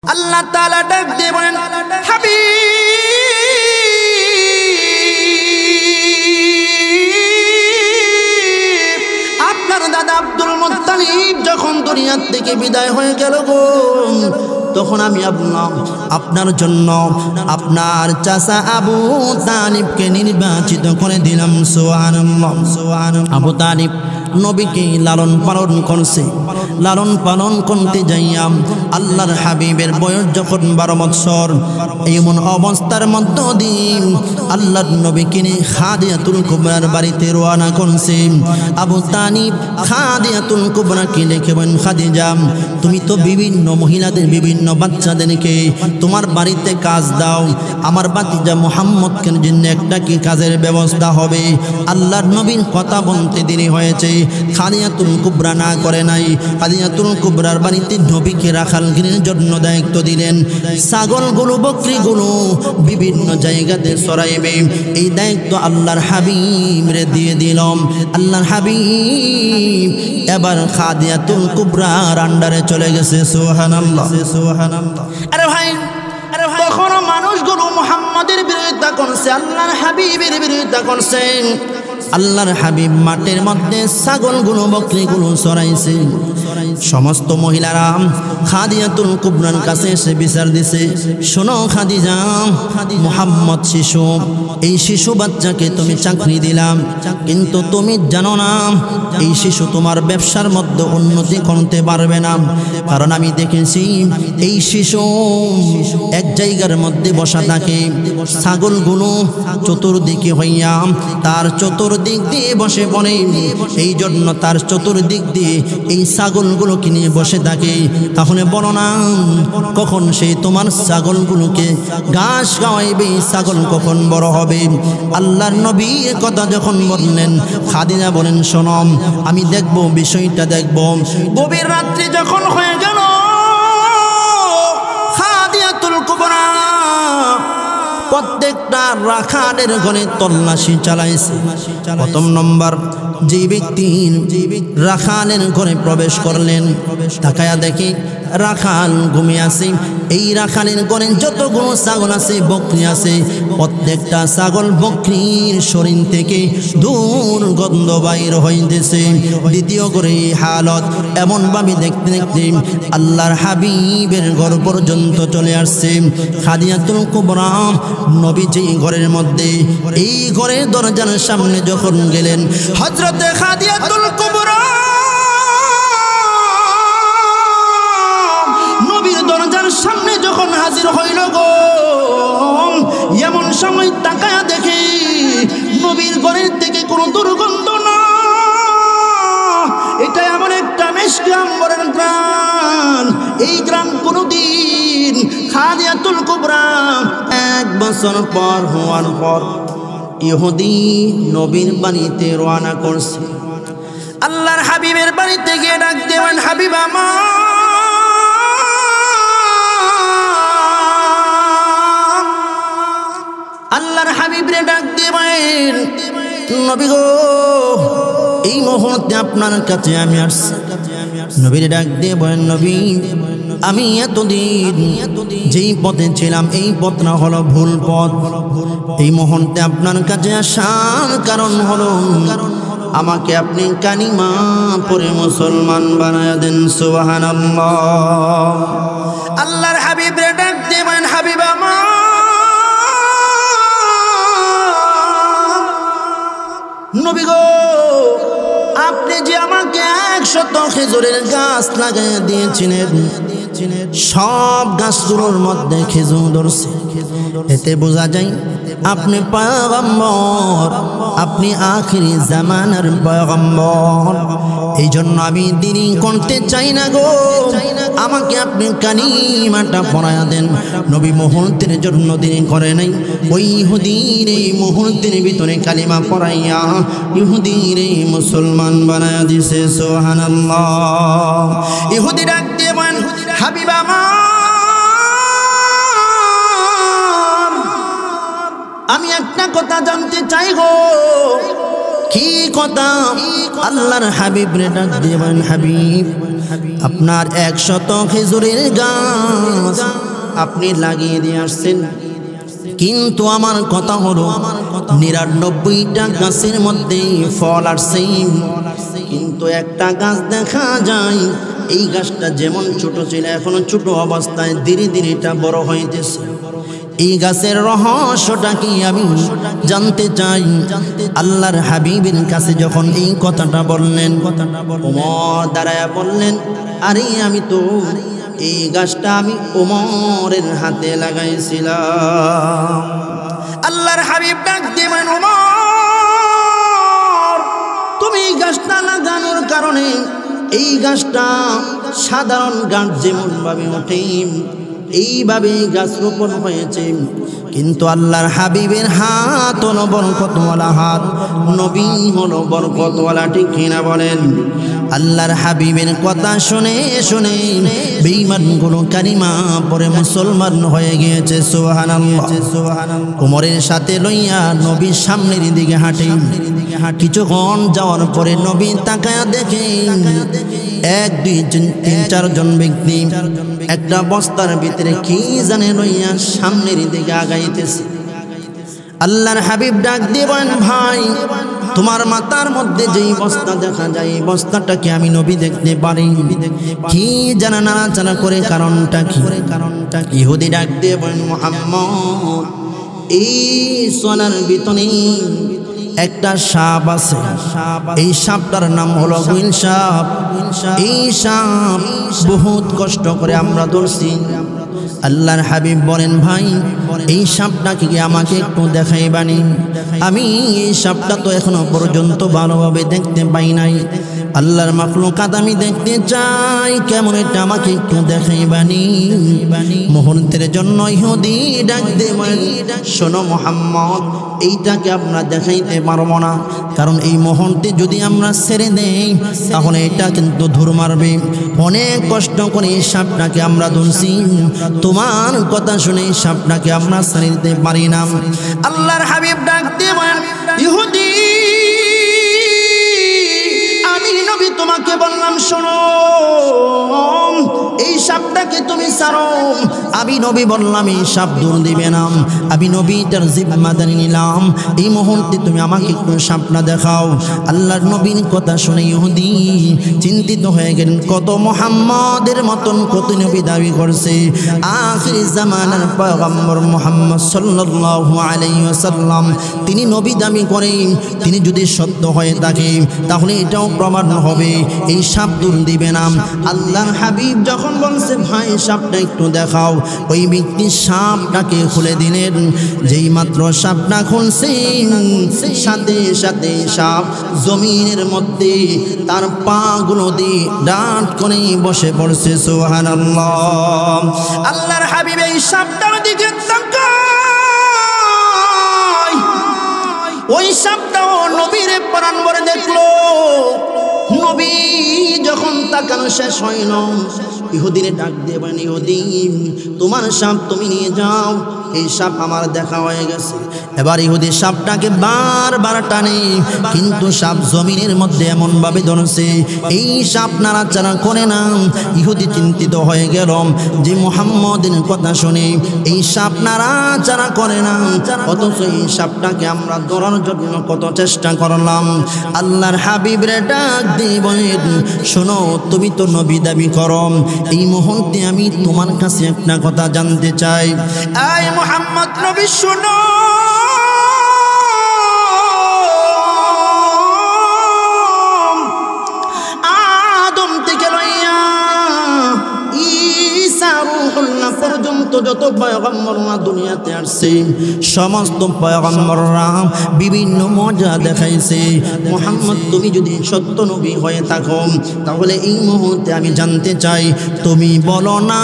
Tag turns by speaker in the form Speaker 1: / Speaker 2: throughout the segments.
Speaker 1: আল্লাহ তাআলা ডাক দিয়ে বলেন, হাবিব, আপনার দাদা আব্দুল মুত্তালিব যখন দুনিয়া থেকে বিদায় হয়ে গেল গো, তখন আমি আপনার জন্য আপনার চাচা আবু তালিবকে নির্বাচিত করে দিলাম। সুবহানাল্লাহ। আবু তালিব নবীকে লালন পালন করছে। লালন পালন করতে যাইয়া আল্লাহর হাবিবের বয়স যখন 12 বছর, এমন অবস্থার মধ্য দিয়ে আল্লাহর নবীকে নিয়ে খাদিজাতুল কুবরার বাড়িতে রওনা করছে। আবু তালিব খাদিজাতুল কুবরাকে লিখে বলেন, খাদিজা, তুমি তো বিভিন্ন মহিলাদের বিভিন্ন বাচ্চাদেরকে তোমার বাড়িতে কাজ দাও, আমার ভাতিজা মুহাম্মদকে জন্য একটা কি কাজের ব্যবস্থা হবে। আল্লাহর নবীর কথা বলতে দেরি হয়েছে, খাদিজাতুল কুবরা না করে নাই। খাদিজাতুল কুবরার বাড়িতে নবীকে রাখালগিরির জন্য দায়িত্ব দিলেন। ছাগলগুলো বকরিগুলো বিভিন্ন জায়গাতে চড়াইবে, এই দায়িত্ব আল্লাহর হাবিবরে দিয়ে দিলাম। আল্লাহর হাবিব এবার খাদিজাতুল কুবরার আন্ডারে চলে গেছে। সুবহানাল্লাহ। আরে ভাই, তখন মানুষগুলো মুহাম্মাদের বিরোধিতা করছে, আল্লাহর হাবিবের বিরোধিতা করছে। আল্লাহর হাবিব মাঠের মধ্যে ছাগলগুলো বকরিগুলো চড়াইছে। সমস্ত মহিলারা খাদিজাতুল কুবরার কাছে এসে বিচার দিছে, শোনো খাদিজা, মুহাম্মদ শিশু, এই শিশু বাচ্চাকে তুমি চাকরি দিলাম, কিন্তু তুমি জানো না এই শিশু তোমার ব্যবসার মধ্যে উন্নতি করতে পারবে না। কারণ আমি দেখেছি এই শিশু এক জায়গার মধ্যে বসা থাকে, ছাগলগুলো চতুর্দিকে হইয়া তার চতুর্দিক দিয়ে বসে পড়ে, এই জন্য তার চতুর্দিক দিয়ে এই ছাগলগুলোকে নিয়ে বসে থাকে। তাহলে বলো না কখন সে তোমার ছাগলগুলোকে ঘাস খাওয়াইবে, ছাগল কখন বড় হবে? আল্লাহর নবীর কথা যখন বললেন, খাদিজা বলেন, শোনো, আমি দেখব, বিষয়টা দেখব। গভীর রাত্রি যখন হয়ে গেল, খাদিজাতুল কুবরা প্রত্যেকটা রাখালের ঘরে তল্লাশি চালাইছে। প্রথম নম্বর যে ব্যক্তি রাখালের ঘরে প্রবেশ করলেন, তাকায়া দেখি রাখাল ঘুমিয়ে আছে। এই রাখালের ঘরে যতগুলো ছাগল আছে, বকরি আছে, প্রত্যেকটা ছাগল বকরির শরীর থেকে দুর্গন্ধ বাইর হইতেছে। দ্বিতীয় করে হালত এমনভাবে দেখতে দেখতে আল্লাহর হাবিবের ঘর পর্যন্ত চলে আসছে। খাদিজাতুল কুবরা নবীজি ঘরের মধ্যে, এই ঘরের দরজার সামনে যখন গেলেন, হযরতে খাদিজাতুল কুবরা নবীর দরজার সামনে যখন হাজির হইল গো, এমন সময় তাকায়া দেখে নবীর ঘরের থেকে কোনো দুর্গন্ধ না, এটা এমন একটা মিষ্টি আম্বরের গ্রাম। এই গ্রাম কোনদিন খাদিজাতুল কুবরা 1 বছর পর হওয়ার পর ইহুদি নবীর বাড়িতে রওনা করছে। আল্লাহর হাবিবের বাড়িতে গিয়ে ডাক দেবেন, হাবিব আমার, আল্লাহর হাবিবরে ডাক দেবেন, নবী গো, এই মুহূর্তে আপনার কাছে আমি আসছি। নবীর ডাক দিয়ে বলেন, নবী, আমি এতদিন যেই পথে ছিলাম এই পথটা হলো ভুল পথ। এই মুহূর্তে আপনার কাছে আসার কারণ হলো আমাকে আপনি কালিমা পড়ে মুসলমান বানায়া দেন। সুবহানাল্লাহ। আল্লাহর হাবিবরে ডাক দিয়ে বলেন, হাবিব আমার, নবী গো, আপনি যে আমাকে 100 খেজুরের গাছ লাগাইয়া দিয়েছিলেন, সব গাছগুলোর মধ্যে খেজুর ধরছে। এতে বোঝা যায় আপনি পয়গম্বর, আপনি আখিরি জামানার পয়গম্বর। এই জন্য আমি দেরি করতে চাই না গো, আমাকে আপনি কালিমাটা পড়ায়া দেন। নবী মুহূর্তের জন্য দেরি করে নাই, ওই ইহুদির এই মুহূর্তের ভিতরে কালিমা পড়াইয়া ইহুদির এই মুসলমান বানায়া দিছে। সুবহানাল্লাহ। ইহুদি ডাক দিয়ে বলেন, হাবিব আমার, আমি একটা কথা জানতে চাই গো। কি কথা? আল্লাহর হাবিব রে ডাক দিয়ে বলেন, হাবিব, আপনার 100 খেজুরের গাছ আপনি লাগিয়ে দিয়ে আসছেন, কিন্তু আমার কথা হলো 99টা গাছের মধ্যে ফল আসছে, কিন্তু একটা গাছ দেখা যায় এই গাছটা যেমন ছোট ছিল এখনো ছোট অবস্থায় ধীরে ধীরে এটা বড় হইতেছে। এই গাছের রহস্যটা কি আমি জানতে চাই। আল্লাহর হাবিবের কাছে যখন এই কথাটা বললেন, ওমর দাঁড়ায়া বললেন, আরে আমি তো এই গাছটা আমি ওমরের হাতে লাগাইছিলাম। আল্লাহর হাবিব ডাক দিয়ে বলেন, ওমর তুমি এই গাছটা লাগানোর কারণে এই গাছটা সাধারণ গাছ যেমন ভাবে ওঠে এইভাবে গাছ রোপণ হয়েছে, কিন্তু আল্লাহর হাবিবের হাত হলো বরকতওয়ালা হাত, নবী হলো বরকতওয়ালা, ঠিক কিনা বলেন? আল্লাহর হাবিবের কথা শুনে শুনে বেঈমানগুলো কালিমা পড়ে মুসলমান হয়ে গিয়েছে। সুবহানাল্লাহ। ওমরের সাথে লইয়া নবীর সামনের দিকে হাঁটে। কিছুক্ষণ যাওয়ার পরে নবী তাকায়া দেখে 1 2 3 4 জন ব্যক্তি একটা বস্তার ভিতরে কি জানে লইয়া সামনের দিকে আগাইতেছে। আল্লাহর হাবিব ডাক দিয়ে বলেন, ভাই তোমার মাথার মধ্যে যেই বস্তা দেখা যায় এই বস্তাটাকে আমি নবী দেখতে পারি, কি জানা নাড়াচাড়া করে কারণটা কি? ইহুদি ডাক দিয়ে বলেন, মুহাম্মদ এই সোনার ভিতরে একটা সাপ আছে, এই সাপটার নাম হলো হুইল সাপ। এই সাপ বহুত কষ্ট করে আমরা ধরছি। আল্লাহর হাবিব বলেন, ভাই এই সাপটাকে কি আমাকে একটু দেখাইবানি? আমি এই সাপটা তো এখনো পর্যন্ত ভালোভাবে দেখতে পাই নাই। আল্লাহর মাখলুকাত আমি দেখতে চাই, কেমন এটা আমাকে একটু দেখাইবানি? মুহূর্তের জন্য ইহুদি ডাক দিয়ে বলেন, শোনো মুহাম্মদ, এইটাকে আমরা দেখাইতে পারবো না, কারণ এই মুহূর্তে যদি আমরা ছেড়ে দেই তাহলে এটা কিন্তু ধুর মারবে। অনেক কষ্ট করে এই সাপটাকে আমরা ধরছি, তোমার কথা শুনে এই সাপটাকে আমরা ছেড়ে দিতে পারি না। আল্লাহর হাবিব ডাক দিয়ে বলেন, ইহুদি আমি নবী তোমাকে বললাম শোনো, এই সাপটাকে তুমি ছাড়ো। আমি নবী বললাম এই সাপ দূর দিবে না। আমি নবী তার জিম্মাদারি নিলাম, এই মুহূর্তে তুমি আমাকে একটু সাপটা দেখাও। আল্লাহর নবীর কথা শুনে ইহুদি চিন্তিত হয়ে গেলেন, কত মুহাম্মাদের মতন কত নবী দাবি করছে, আখির জামানার পয়গম্বর মুহাম্মদ সাল্লাল্লাহু আলাইহি ওয়াসাল্লাম তিনি নবী দাবি করেন, তিনি যদি সত্য হয়ে থাকে তাহলে এটাও প্রমাণ হবে এই সাপ দূর দিবে না। আল্লাহর হাবিব যখন বলছে ভাই সাপটা একটু দেখাও, ওই ব্যক্তি সাপটাকে খুলে দিলেন। যেই মাত্র সাপটা খুলছেন সাথে সাথে সাপ জমিনের মধ্যে তার পাগুলো দিয়ে ডাঁট করে বসে পড়ছে। সুবহানাল্লাহ। আল্লাহর হাবিব এই সাপটার দিকে তাকায়, ওই সাপটাও নবীর প্রাণ ভরে দেখলো। নবী যখন তাকানো শেষ হইল, ইহুদিরে ডাক দিয়ে বলেন, ইহুদি তোমার সাপ তুমি নিয়ে যাও, এই সাপ আমার দেখা হয়ে গেছে। এবার ইহুদি সাপটাকে বারবার টানে, কিন্তু সাপ জমিনের মধ্যে এমন ভাবে ধরছে এই সাপ নাড়াচাড়া করে না। ইহুদি চিন্তিত হয়ে গেল যে মুহাম্মদের কথা শুনে এই সাপ নাড়াচাড়া করে না, অথচ এই সাপটাকে আমরা ধরার জন্য কত চেষ্টা করলাম। আল্লাহর হাবিবরে ডাক দিয়ে বলেন, শোনো তুমি তো নবী দাবি করো, এই মুহূর্তে আমি তোমার কাছে একটা কথা জানতে চাই। আয় মুহাম্মদ নবী শোনো, আদম থেকে লইয়া ঈসা রূহুল্লাহ পর্যন্ত যত পয়গম্বররা দুনিয়াতে আসছে সমস্ত পয়গম্বররা বিভিন্ন মজা দেখাইছে। মুহাম্মদ তুমি যদি সত্য নবী হয়ে থাকো তাহলে এই মুহূর্তে আমি জানতে চাই, তুমি বলো না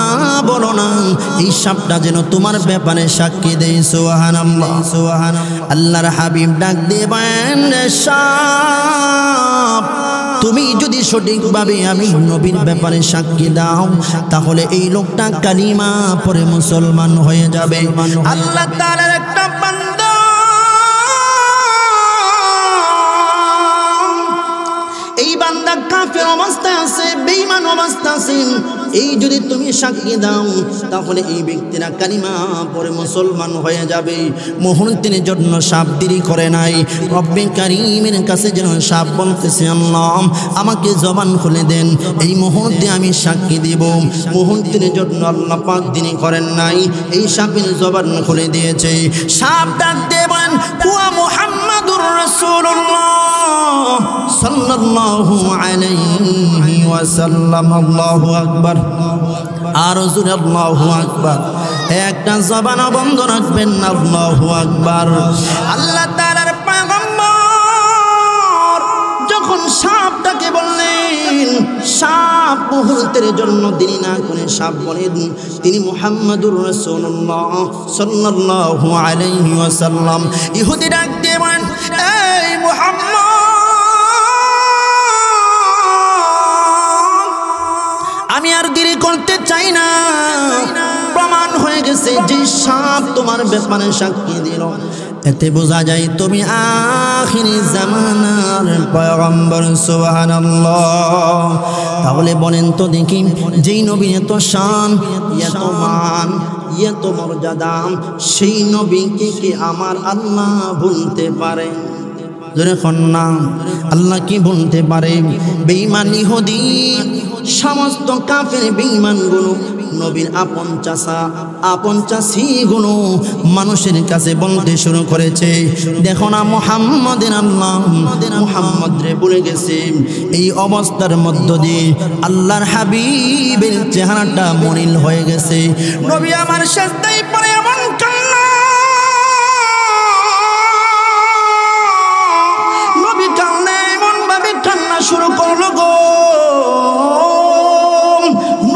Speaker 1: এই সাপটা যেন তোমার ব্যাপারে সাক্ষী দেয়। সুবহানাল্লাহ সুবহানাল্লাহ। আল্লাহর হাবিব ডাক দেবেন, সাপ তুমি যদি সঠিকভাবে আমি নবীর ব্যাপারে সাক্ষী দাও তাহলে এই লোকটা কালিমা পড়ে মুসলমান হয়ে যাবে। আল্লাহ তাআলার একটা বান্দা এই বান্দা কাফের অবস্থায় আছে, বেঈমান অবস্থা আছে, এই যদি তুমি সাক্ষী দাও তাহলে এই ব্যক্তিরা কালিমা পড়ে মুসলমান হয়ে যাবে। মুহূর্তের জন্য সাপ দেরি করে নাই, রব্বে কারীমের কাছে যেন সাপ বলতেছে, আল্লাহ আমাকে জবান খুলে দেন, এই মুহূর্তে আমি সাক্ষী দিব। মুহূর্তের জন্য আল্লাহ পাক দেরি করেন নাই, এই সাপের জবান খুলে দিয়েছে। সাপ ডাক দেবেন, হুয়া মুহাম্মাদুর রাসূলুল্লাহ সাল্লাল্লাহু আলাইহি ওয়াসাল্লাম। আল্লাহু আকবার, আর জোরে আল্লাহু আকবার। একটা জবান বন্ধ রাখবেন না, আল্লাহু আকবার। আল্লাহ তাআলার পয়গম্বর যখন সাপটাকে বললেন, সাপ মুহূর্তের জন্য দেরি না করে সাপ বলেন, তিনি মুহাম্মাদুর রাসূলুল্লাহ সাল্লাল্লাহু আলাইহি ওয়াসাল্লাম। ইহুদি ডাক দিয়ে বলেন, এই মুহাম্মদ, আমি আর দেরি করতে চাই না, প্রমাণ হয়ে গেছে যে সাপ তোমার ব্যাপারে সাক্ষী দিল। এতে বোঝা যায় তুমি আখিরি জামানার পয়গম্বর। সুবহানাল্লাহ। তাহলে বলেন তো দেখি, যেই নবী এত শান, এত মান, এত মর্যাদা, সেই নবীকে কি আমার আল্লাহ ভুলতে পারে? আল্লাহ কি বলতে পারে? বেঈমান ইহুদি সমস্ত কাফের বেঈমানগুলো নবীর আপন চাচা আপন চাচি গুলো মানুষের কাছে বলতে শুরু করেছে, দেখো না মুহাম্মাদের আল্লাহ মুহাম্মদ রে বলে গেছে। এই অবস্থার মধ্য দিয়ে আল্লাহর হাবিবের চেহারাটা মলিন হয়ে গেছে। নবী আমার সাজদায় পড়ে এমন কান্না, নবী কান্না এমন ভাবে কান্না শুরু করলো গো।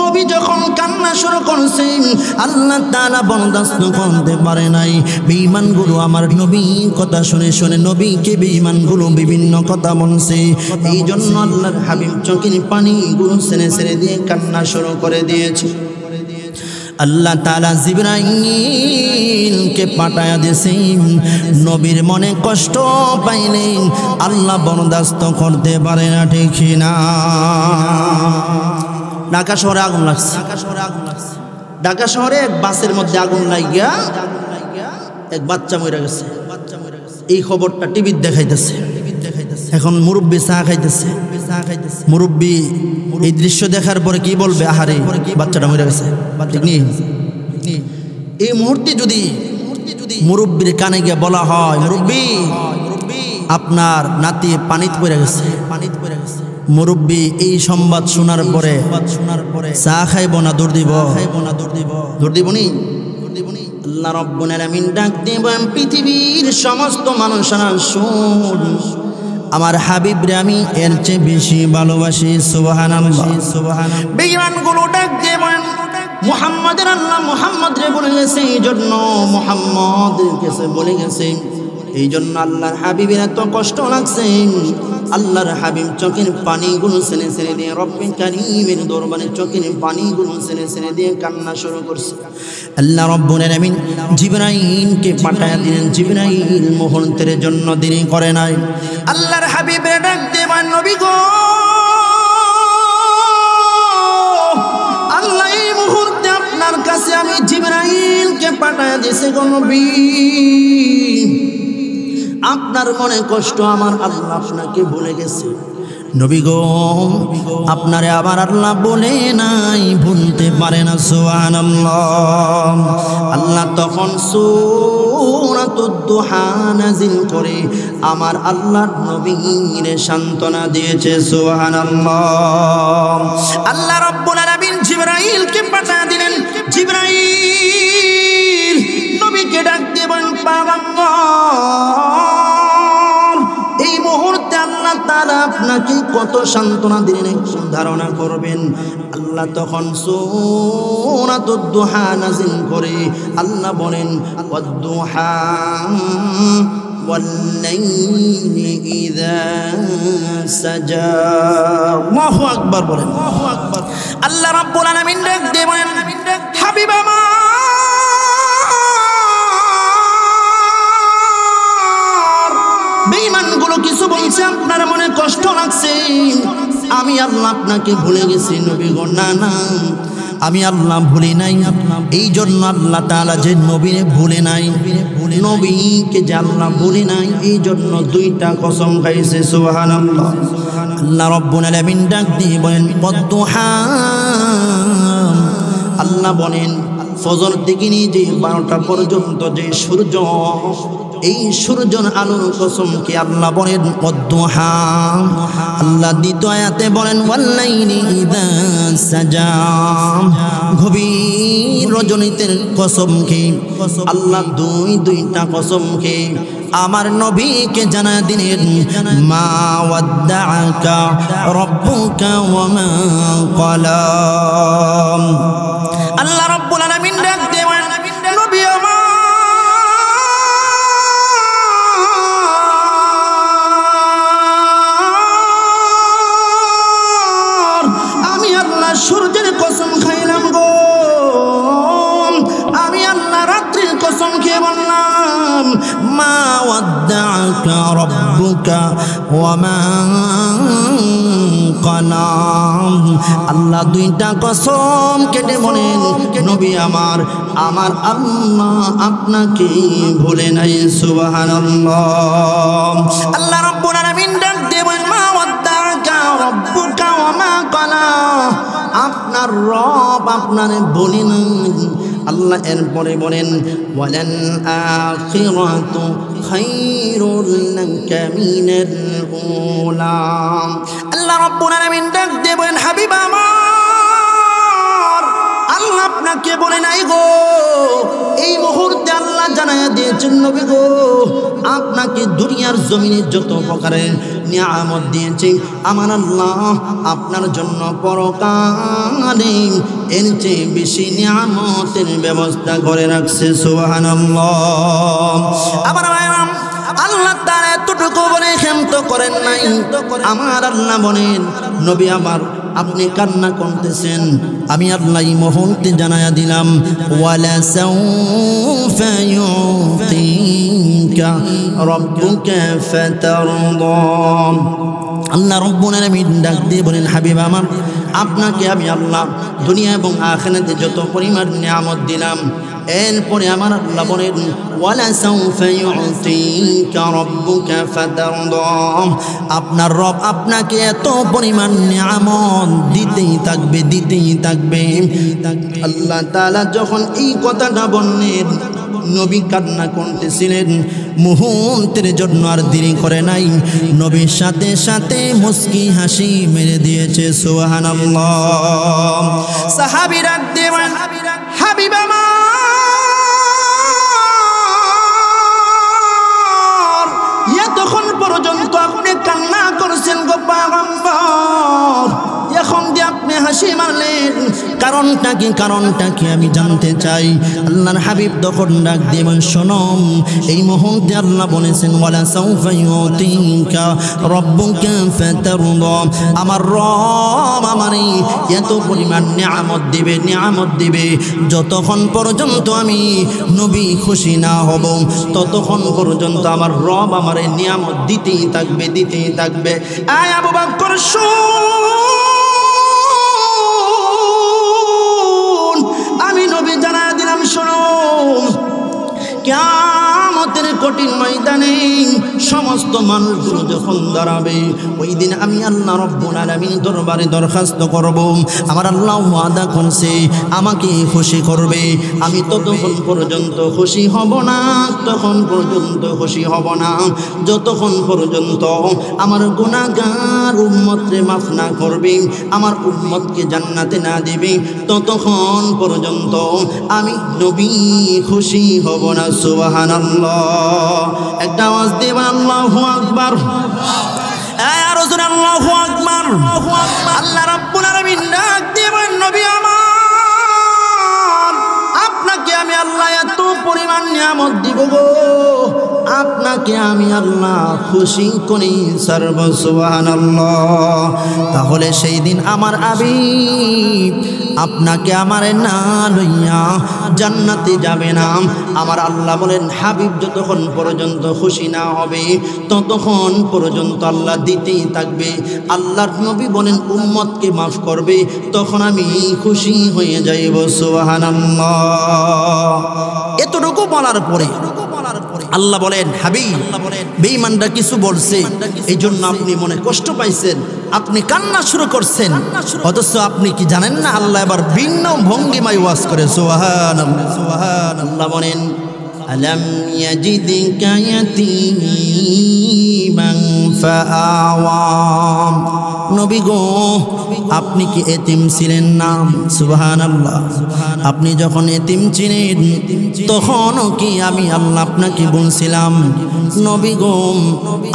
Speaker 1: নবী যখন কান্না শুরু করছেন, আল্লাহ তাআলা বরদাস্ত করতে পারে নাই। বেঈমানগুলো আমার নবী কথা শুনে শুনে নবীকে বেঈমানগুলো বিভিন্ন কথা বলছে। এই জন্য আল্লাহর হাবিব চোখের পানিগুলো ছেড়ে ছেড়ে দিয়ে কান্না শুরু করে দিয়েছে। আল্লাহ তাআলা জিবরাইলকে পাঠায়া দিয়েছেন, নবীর মনে কষ্ট পাইলেন আল্লাহ বরদাস্ত করতে পারে না, ঠিক না? ঢাকা শহরে আগুন লাগছে, ঢাকা শহরে এক বাসের মধ্যে আগুন লাগিয়া এক বাচ্চা মরে গেছে। এই খবরটা টিভিতে দেখাইতেছে। এখন মুরব্বী চা খাইতেছে, মুরব্বী এই দৃশ্য দেখার পরে কি বলবে? আহারে বাচ্চাটা মরে গেছে। এই মুহূর্তে যদি মুরব্বীর কানে গিয়ে বলা হয়, মুরব্বী আপনার নাতি পানিতে পড়ে গেছে, মুরব্বী এই সংবাদ শোনার পরে চা খাইব না দৌড় দিব? দৌড় দিব নি? আল্লাহ রাব্বুল আলামিন ডাক দিবেন, পৃথিবীর সমস্ত মানুষরা শুন, আমার হাবিব রে আমি এর চেয়ে বেশি ভালোবাসি। সুবহানাল্লাহ। বেঈমানগুলো ডাক দিবেন, মুহাম্মাদের আল্লাহ মুহাম্মদ রে বলে গেছে, এই জন্য মুহাম্মদ কাছে বলে গেছে, এই জন্য আল্লাহর হাবিবের এত কষ্ট লাগছে। আল্লাহর হাবিব চোখের পানিগুলো ছেড়ে ছেড়ে দিয়ে রব্বে কারীমের দরবারে চোখের পানিগুলো ছেড়ে ছেড়ে দিয়ে কান্না শুরু করছে। আল্লাহ রাব্বুল আলামিন জিবরাইলকে পাঠায়া দিলেন। জিবরাইল মুহূর্তের জন্য দেরি করে নাই। আল্লাহর হাবিবের ডাক দেবেন, নবী গো, আল্লাহ এই মুহূর্তে আপনার কাছে আমি জিবরাইলকে পাঠায়া দিয়েছে গো নবী, আপনার মনে কষ্ট আমার আল্লাহ আপনাকে বলে গেছে। নবী গো, আপনারে আবার আল্লাহ বলে নাই, ভুলতে পারে না। সুবহানাল্লাহ। আল্লাহ তখন সূরাতুদ দুহা নাযিল করে আমার আল্লাহর নবীর সান্ত্বনা দিয়েছে। সুবহানাল্লাহ। আল্লাহ রাব্বুল আলামিন জিবরাইলকে পাঠিয়ে দিলেন। জিবরাইল নবীকে ডাক দিবেন, পয়গম্বর এই মুহূর্তে আল্লাহ তাআলা আপনাকে কত সান্ত্বনা দিলেন একটু ধারণা করবেন। আল্লাহ তখন সূরাতুদ দুহা নাযিল করে আল্লাহ বলেন, ওয়াদ-দুহা ওয়াল-লাইলি ইযা সাজা। আল্লাহু আকবার বলেন। আল্লাহ রাব্বুল আলামিন ডাক দেবেন, হাবিব আমার, বেঈমানগুলো কিছু বলছে, আপনার মনে কষ্ট লাগছে, আমি আল্লাহ আপনাকে ভুলে গেছি নবী গো। না না, আমি আল্লাহ ভুলি নাই। এই জন্য আল্লাহ তাআলা যে নবীরে ভুলে নাই, নবীকে যে আল্লাহ ভুলে নাই, এই জন্য দুইটা কসম খাইছে। সুবহানাল্লাহ। আল্লাহ রাব্বুল আলামিন ডাক দিয়ে বলেন ওয়াদ্দুহা, আল্লাহ বলেন ফজর থেকে নিয়ে যে 12টা পর্যন্ত যে সূর্য, এই সূর্যের আলোর কসমকে আল্লাহ বলেন ওয়াদ্দুহা। আল্লাহ দ্বিতীয় আয়াতে বলেন ওয়াল্লাইলি ইযা সাজা, গভীর রজনীতে কসমকে আল্লাহ দুইটা কসমকে আমার নবীকে জানা দিলেন মা ওয়াদ্দাআকা রাব্বুকা ওয়া মা ক্বালা। আল্লাহ রাব্বুল আলামিন ডাক দিয়ে বলেন নবী আমার, আমি আল্লাহ সূর্যের কসম খাইলাম গো, আমি আল্লাহ রাত্রির কসম খেয়ে বললাম মা ওয়াদ্দাআকা রাব্বুকা ওয়া মা ক্বালা। আল্লাহ দুইটা কসম কেটে বলেন নবী আমার, আমার আল্লাহ আপনাকে ভুলে নাই। সুবহানাল্লাহ। আল্লাহ রাব্বুল আলামিন ডাক দিয়ে বলেন মা ওয়াদ্দাআকা রাব্বুকা ওয়া মা ক্বালা, আপনার রব আপনারে বলে নাই। আল্লাহ এরপরে বলেন ওয়ালাল আখিরাতু খায়রুল লাকা মিনাল উলা। আল্লাহ রাব্বুল আলামিন ডাক দিয়ে বলেন হাবিব আমার, আল্লাহ আপনাকে বলে নাই গো, এই মুহূর্তে আল্লাহ জানায়া দিয়েছেন নবী গো, আপনাকে দুনিয়ার জমিনে যত প্রকারের নিয়ামত দিয়েছে আমার আল্লাহ আপনার জন্য পরকালে এর চেয়ে বেশি নিয়ামতের ব্যবস্থা করে রাখছে। সুবহানাল্লাহ। আবার আল্লাহ তাআলা এতটুকু বলে ক্ষান্ত করেন নাই। আমার আল্লাহ বলেন নবী আমার, আপনি কান্না করতেছেন, আমি আল্লাহ এই মুহূর্তে জানায়া দিলাম ওয়ালা সাউফা ইউতিকা রাব্বুকা ফাতারদা। আল্লাহ রাব্বুল আলামিন ডাক দিয়ে বলেন হাবিব আমার, আপনাকে আমি আল্লাহ দুনিয়া এবং আখিরাতে যত পরিমাণ নিয়ামত দিলাম, এরপরে আমার আল্লাহ বলেন ওয়ালা সাউফা ইউতিকা রাব্বুকা ফাতারদা। আপনার রব আপনাকে এত পরিমাণ নিয়ামত দিতেই থাকবে, দিতেই থাকবে। আল্লাহ তাআলা যখন এই কথাটা বললেন, নবী কান্না করতেছিলেন, মুহূর্তের জন্য আর দেরি করে নাই, নবীর সাথে সাথে মুস্কি হাসি মেরে দিয়েছে। সুবহানাল্লাহ। সাহাবীরা দেওয়ান হাবিব আমার, এতক্ষণ পর্যন্ত আপনি কান্না করছেন গো পয়গম্বর, এখন যে আপনি হাসি মারলেন, কারণটা কি? কারণটা কি আমি জানতে চাই। আল্লাহর হাবিব তখন ডাক দিবেন শোনম, এই মুহূর্তে আল্লাহ বলেছেন ওয়ালা সাউফা ইউতিকা রাব্বুকা ফাতারদা। আমার রব আমারে এত পরিমাণ নিয়ামত দিবে, নিয়ামত দিবে, যতক্ষণ পর্যন্ত আমি নবী খুশি না হব ততক্ষণ পর্যন্ত আমার রব আমারে নিয়ামত দিতেই থাকবে, দিতেই থাকবে। আয় আবু বকর আমি নবী জানা দিলাম শোনো, কিয়ামতের কঠিন ময়দানে সমস্ত মানুষগুলো যখন দাঁড়াবে, ওই দিন আমি আল্লাহ রাব্বুল আলামিন দরবারে দরখাস্ত করব। আমার আল্লাহ ওয়াদা করছে আমাকে খুশি করবে, আমি ততক্ষণ পর্যন্ত খুশি হব না, তখন পর্যন্ত খুশি হব না যতক্ষণ পর্যন্ত আমার গুনাহগার উম্মতকে মাফ না করবে, আমার উম্মতকে জান্নাতে না দিবে, ততক্ষণ পর্যন্ত আমি নবী খুশি হব না। সুবহানাল্লাহ। একটা আওয়াজ দিবেন আল্লাহু আকবার। আর রাসূল আল্লাহু আকবার। আল্লাহ রাব্বুল আলামিন ডাক দিবেন নবী আমার, আপনাকে আমি আল্লাহ এত পরিমাণ নিয়ামত দিব গো, আপনাকে আমি আল্লাহ খুশি করি সারব। সুবহানাল্লাহ। তাহলে সেই দিন আমার হাবিব আপনাকে আমারে না লইয়া জান্নাতে যাবে না। আমার আল্লাহ বলেন হাবিব যতক্ষণ পর্যন্ত খুশি না হবে ততক্ষণ পর্যন্ত আল্লাহ দিতেই থাকবে। আল্লাহর নবী বলেন উম্মতকে মাফ করবে, তখন আমি খুশি হয়ে যাইব। সুবহানাল্লাহ। এতটুকু বলার পরে আল্লাহ বলেন হাবিব বেঈমানরা কিছু বলছে, এই জন্য আপনি মনে কষ্ট পাইছেন, আপনি কান্না শুরু করছেন, অথচ আপনি কি জানেন না আল্লাহ এবার ভিন্ন ভঙ্গিমায় ওয়াজ করে। সুবহানাল্লাহ। সুবহানাল্লাহ বলেন আলাম ইয়াজিদকা ইয়াতীমান ফাআওয়া। নবী গো আপনি কি এতিম ছিলেন না? সুবহানাল্লাহ। আপনি যখন এতিম ছিলেন তখনও কি আমি আল্লাহ আপনাকে বলছিলাম? নবী গো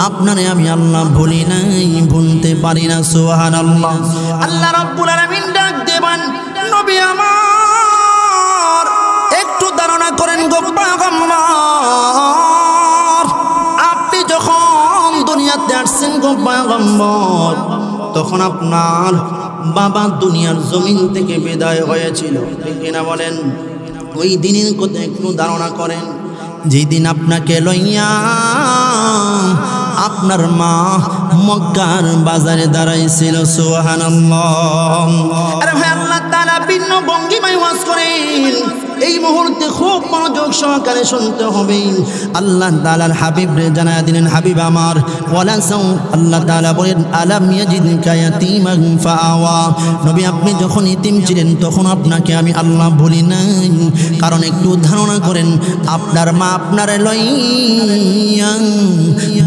Speaker 1: আপনারে আমি আল্লাহ ভুলি নাই, ভুলতে পারি না। সুবহানাল্লাহ। আল্লাহ রাব্বুল আলামিন ডাক দেবেন নবী আমার একটু ধারণা করেন গো পয়গম্বর, আপনি যখন দুনিয়াতে আসছেন গো পয়গম্বর তখন আপনার বাবা দুনিয়ার জমিন থেকে বিদায় হয়েছিল, ঠিক কিনা বলেন? ওই দিনের কথা একটু ধারণা করেন, যেই দিন আপনাকে লইয়া আপনার মা মক্কার বাজারে দাঁড়াইছিল। সুবহানাল্লাহ। আরে ভাই আল্লাহ তাআলা ভিন্ন ভঙ্গিমায় ওয়াজ করেন, এই মুহূর্তে খুব মনোযোগ সহকারে শুনতে হবে। আল্লাহ তাআলার হাবিব রে জানায়া দিলেন হাবিব আমার ওয়ালা সাউ। আল্লাহ তাআলা বলেন আলাম ইয়াজিদকা ইয়াতীমান ফাআওয়া। নবী আপনি যখন ইতিম ছিলেন তখন আপনাকে আমি আল্লাহ ভুলি নাই। কারণ একটু ধারণা করেন আপনার মা আপনারে লইয়া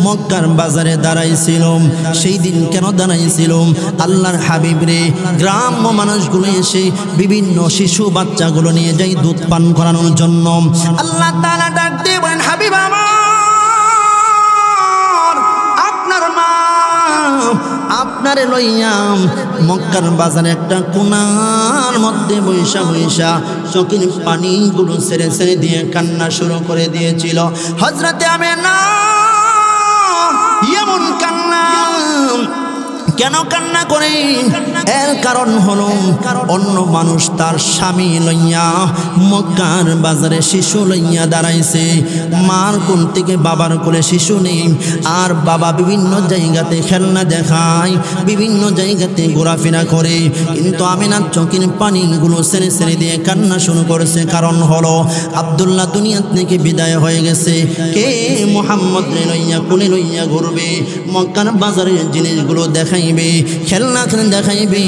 Speaker 1: মক্কার বাজারে দাঁড়াইছিল। সেই দিন কেন দাঁড়াইছিল? আল্লাহর হাবিব রে গ্রাম্য মানুষগুলো এসে বিভিন্ন শিশু বাচ্চাগুলো নিয়ে যায় দুধ পান করানোর জন্য। আল্লাহ তাআলা ডাক দিয়ে বলেন হাবিব আমার আপনার মা আপনারে লইয়া মক্কার বাজারে একটা কোণার মধ্যে বৈশা বৈশা চোখের পানিগুলো ছেড়ে ছেড়ে দিয়ে কান্না শুরু করে দিয়েছিল। হযরতে আমেনা এমন কান্না কেন কান্না করে? এর কারণ হলো অন্য মানুষ তার স্বামী লইয়া মক্কার বাজারে শিশু লইয়া দাঁড়াইছে, মার কোল থেকে বাবার কোলে শিশু নেই, আর বাবা বিভিন্ন জায়গাতে খেলনা দেখায়, বিভিন্ন জায়গাতে ঘোরাফেরা করে, কিন্তু আমিনার চোখের পানিগুলো ছেড়ে ছেড়ে দিয়ে কান্না শুরু করেছে। কারণ হলো আব্দুল্লাহ দুনিয়া থেকে বিদায় হয়ে গেছে, কে মুহাম্মদ লইয়া কোলে লইয়া ঘুরবে, মক্কার বাজারের জিনিসগুলো দেখাই খেলনা দেখাইবে।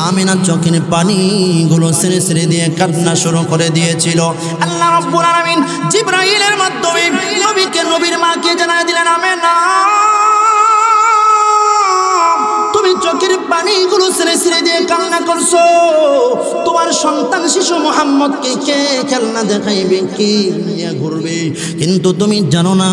Speaker 1: আমিনার চোখের পানিগুলো ছেড়ে ছেড়ে দিয়ে কান্না শুরু করে দিয়েছিল। আল্লাহ রাব্বুল আলামিন জিবরাইলের মাধ্যমে নবীকে নবীর মাকে জানায় দিলেন আমেনা তুমি চোখের পানিগুলো ছেড়ে ছেড়ে দিয়ে কান্না করছো, তোমার সন্তান শিশু মুহাম্মদকে কে খেলনা দেখাইবে, কে নিয়ে ঘুরবে? কিন্তু তুমি জানো না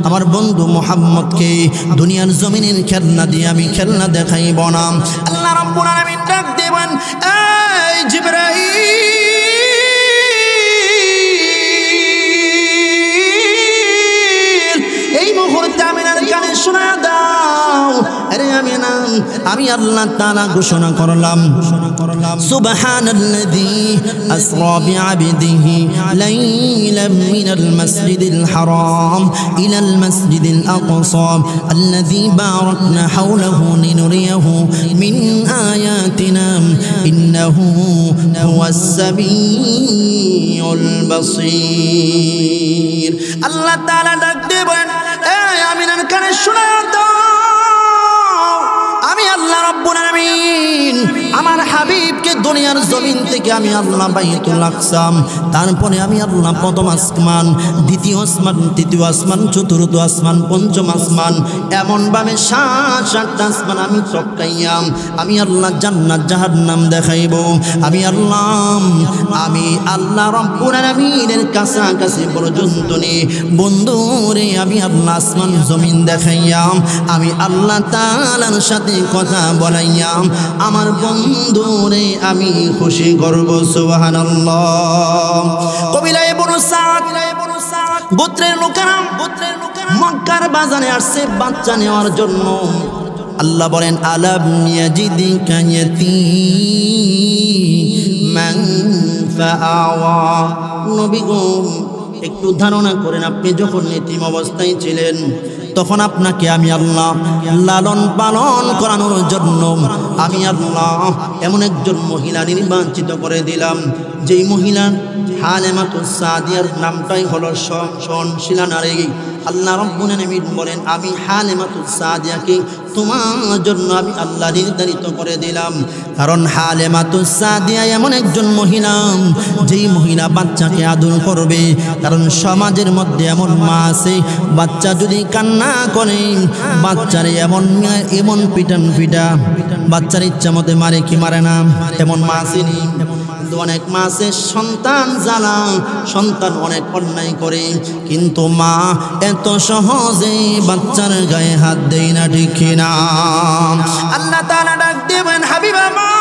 Speaker 1: আমার বন্ধু মুহাম্মদকে দুনিয়ার জমিনের খেলনা দিয়ে আমি খেলনা দেখাইব না। আল্লাহ রাব্বুল আলামিন ডাক দেবেন এই জিবরাইল এই মুহূর্তে আমিনার কানে শোনা দাও। আরে আমিনা আমি আল্লাহ তাআলা ঘোষণা করলাম সুবহানাল্লাযী আসরা বিআবদিহি লাইলাম মিনাল মাসজিদিল হারাম ইলাল মাসজিদিল আকসা আল্লাযী বারাকনা হাওলাহু লিনুরিয়াহু মিন আয়াতিনা ইন্নাহু হুয়াস সামিউল বাসীর। আল্লাহ তাআলা ডাক দেবেন এই আমিনার কানে শোনা দাও, আমি আল্লাহ রাব্বুল আলামিন আমার হাবিবকে দুনিয়ার জমিন থেকে আমি আল্লাহ বাইতুল আকসা, তারপরে আমি আল্লাহ প্রথম আসমান, দ্বিতীয় আসমান, তৃতীয় আসমান, চতুর্থ আসমান, পঞ্চম আসমান, এমন ভাবে সাতটা আসমান আমি চক্কাইয়া আমি আল্লাহ জান্নাত জাহান্নাম দেখাইব। আমি আল্লাহ রাব্বুল আলামিনের কাছাকাছি পর্যন্ত নিয়ে বন্ধুরে আমি আল্লাহ আসমান জমিন দেখাইয়া আমি আল্লাহ তাআলার সাথে কথা বলাইয়া আমার বন্ধুরে আমি খুশি করব। সুবহানাল্লাহ। কবিলা ইবনে সাদ গোত্রের লোকেরা মক্কার বাজারে আসছে বাচ্চা নেওয়ার জন্য। আল্লাহ বলেন আলাম ইয়াজিদিকা ইয়াতীমান ফাআওয়া। নবী গো একটু ধারণা করেন, আপনি যখন এতিম অবস্থায় ছিলেন তখন আপনাকে আমি আল্লাহ লালন পালন করানোর জন্য আমি আল্লাহ এমন একজন মহিলা নির্বাচিত করে দিলাম, যেই মহিলা হালেমাতুস সাদিয়ার নামটাই হলো সহনশীলা নারী। আল্লাহ রাব্বুল আলামিন বলেন আমি হালেমাতুস সাদিয়াকে তোমার জন্য আমি আল্লাহ নির্ধারিত করে দিলাম। কারণ হালেমাতুস সাদিয়া এমন একজন মহিলা, যেই মহিলা বাচ্চাকে আদর করবে। কারণ সমাজের মধ্যে এমন মা আছে, বাচ্চা যদি কান্না করে বাচ্চারে এমন পিটা বাচ্চার ইচ্ছা মতে মারে কি মারে না, এমন মা আসেনি। অনেক মা আছে সন্তান জ্বালা, সন্তান অনেক অন্যায় করে, কিন্তু মা এত সহজে বাচ্চার গায়ে হাত দেয় না, ঠিক না? আল্লাহ তাআলা ডাক দেবেন হাবিব আমার,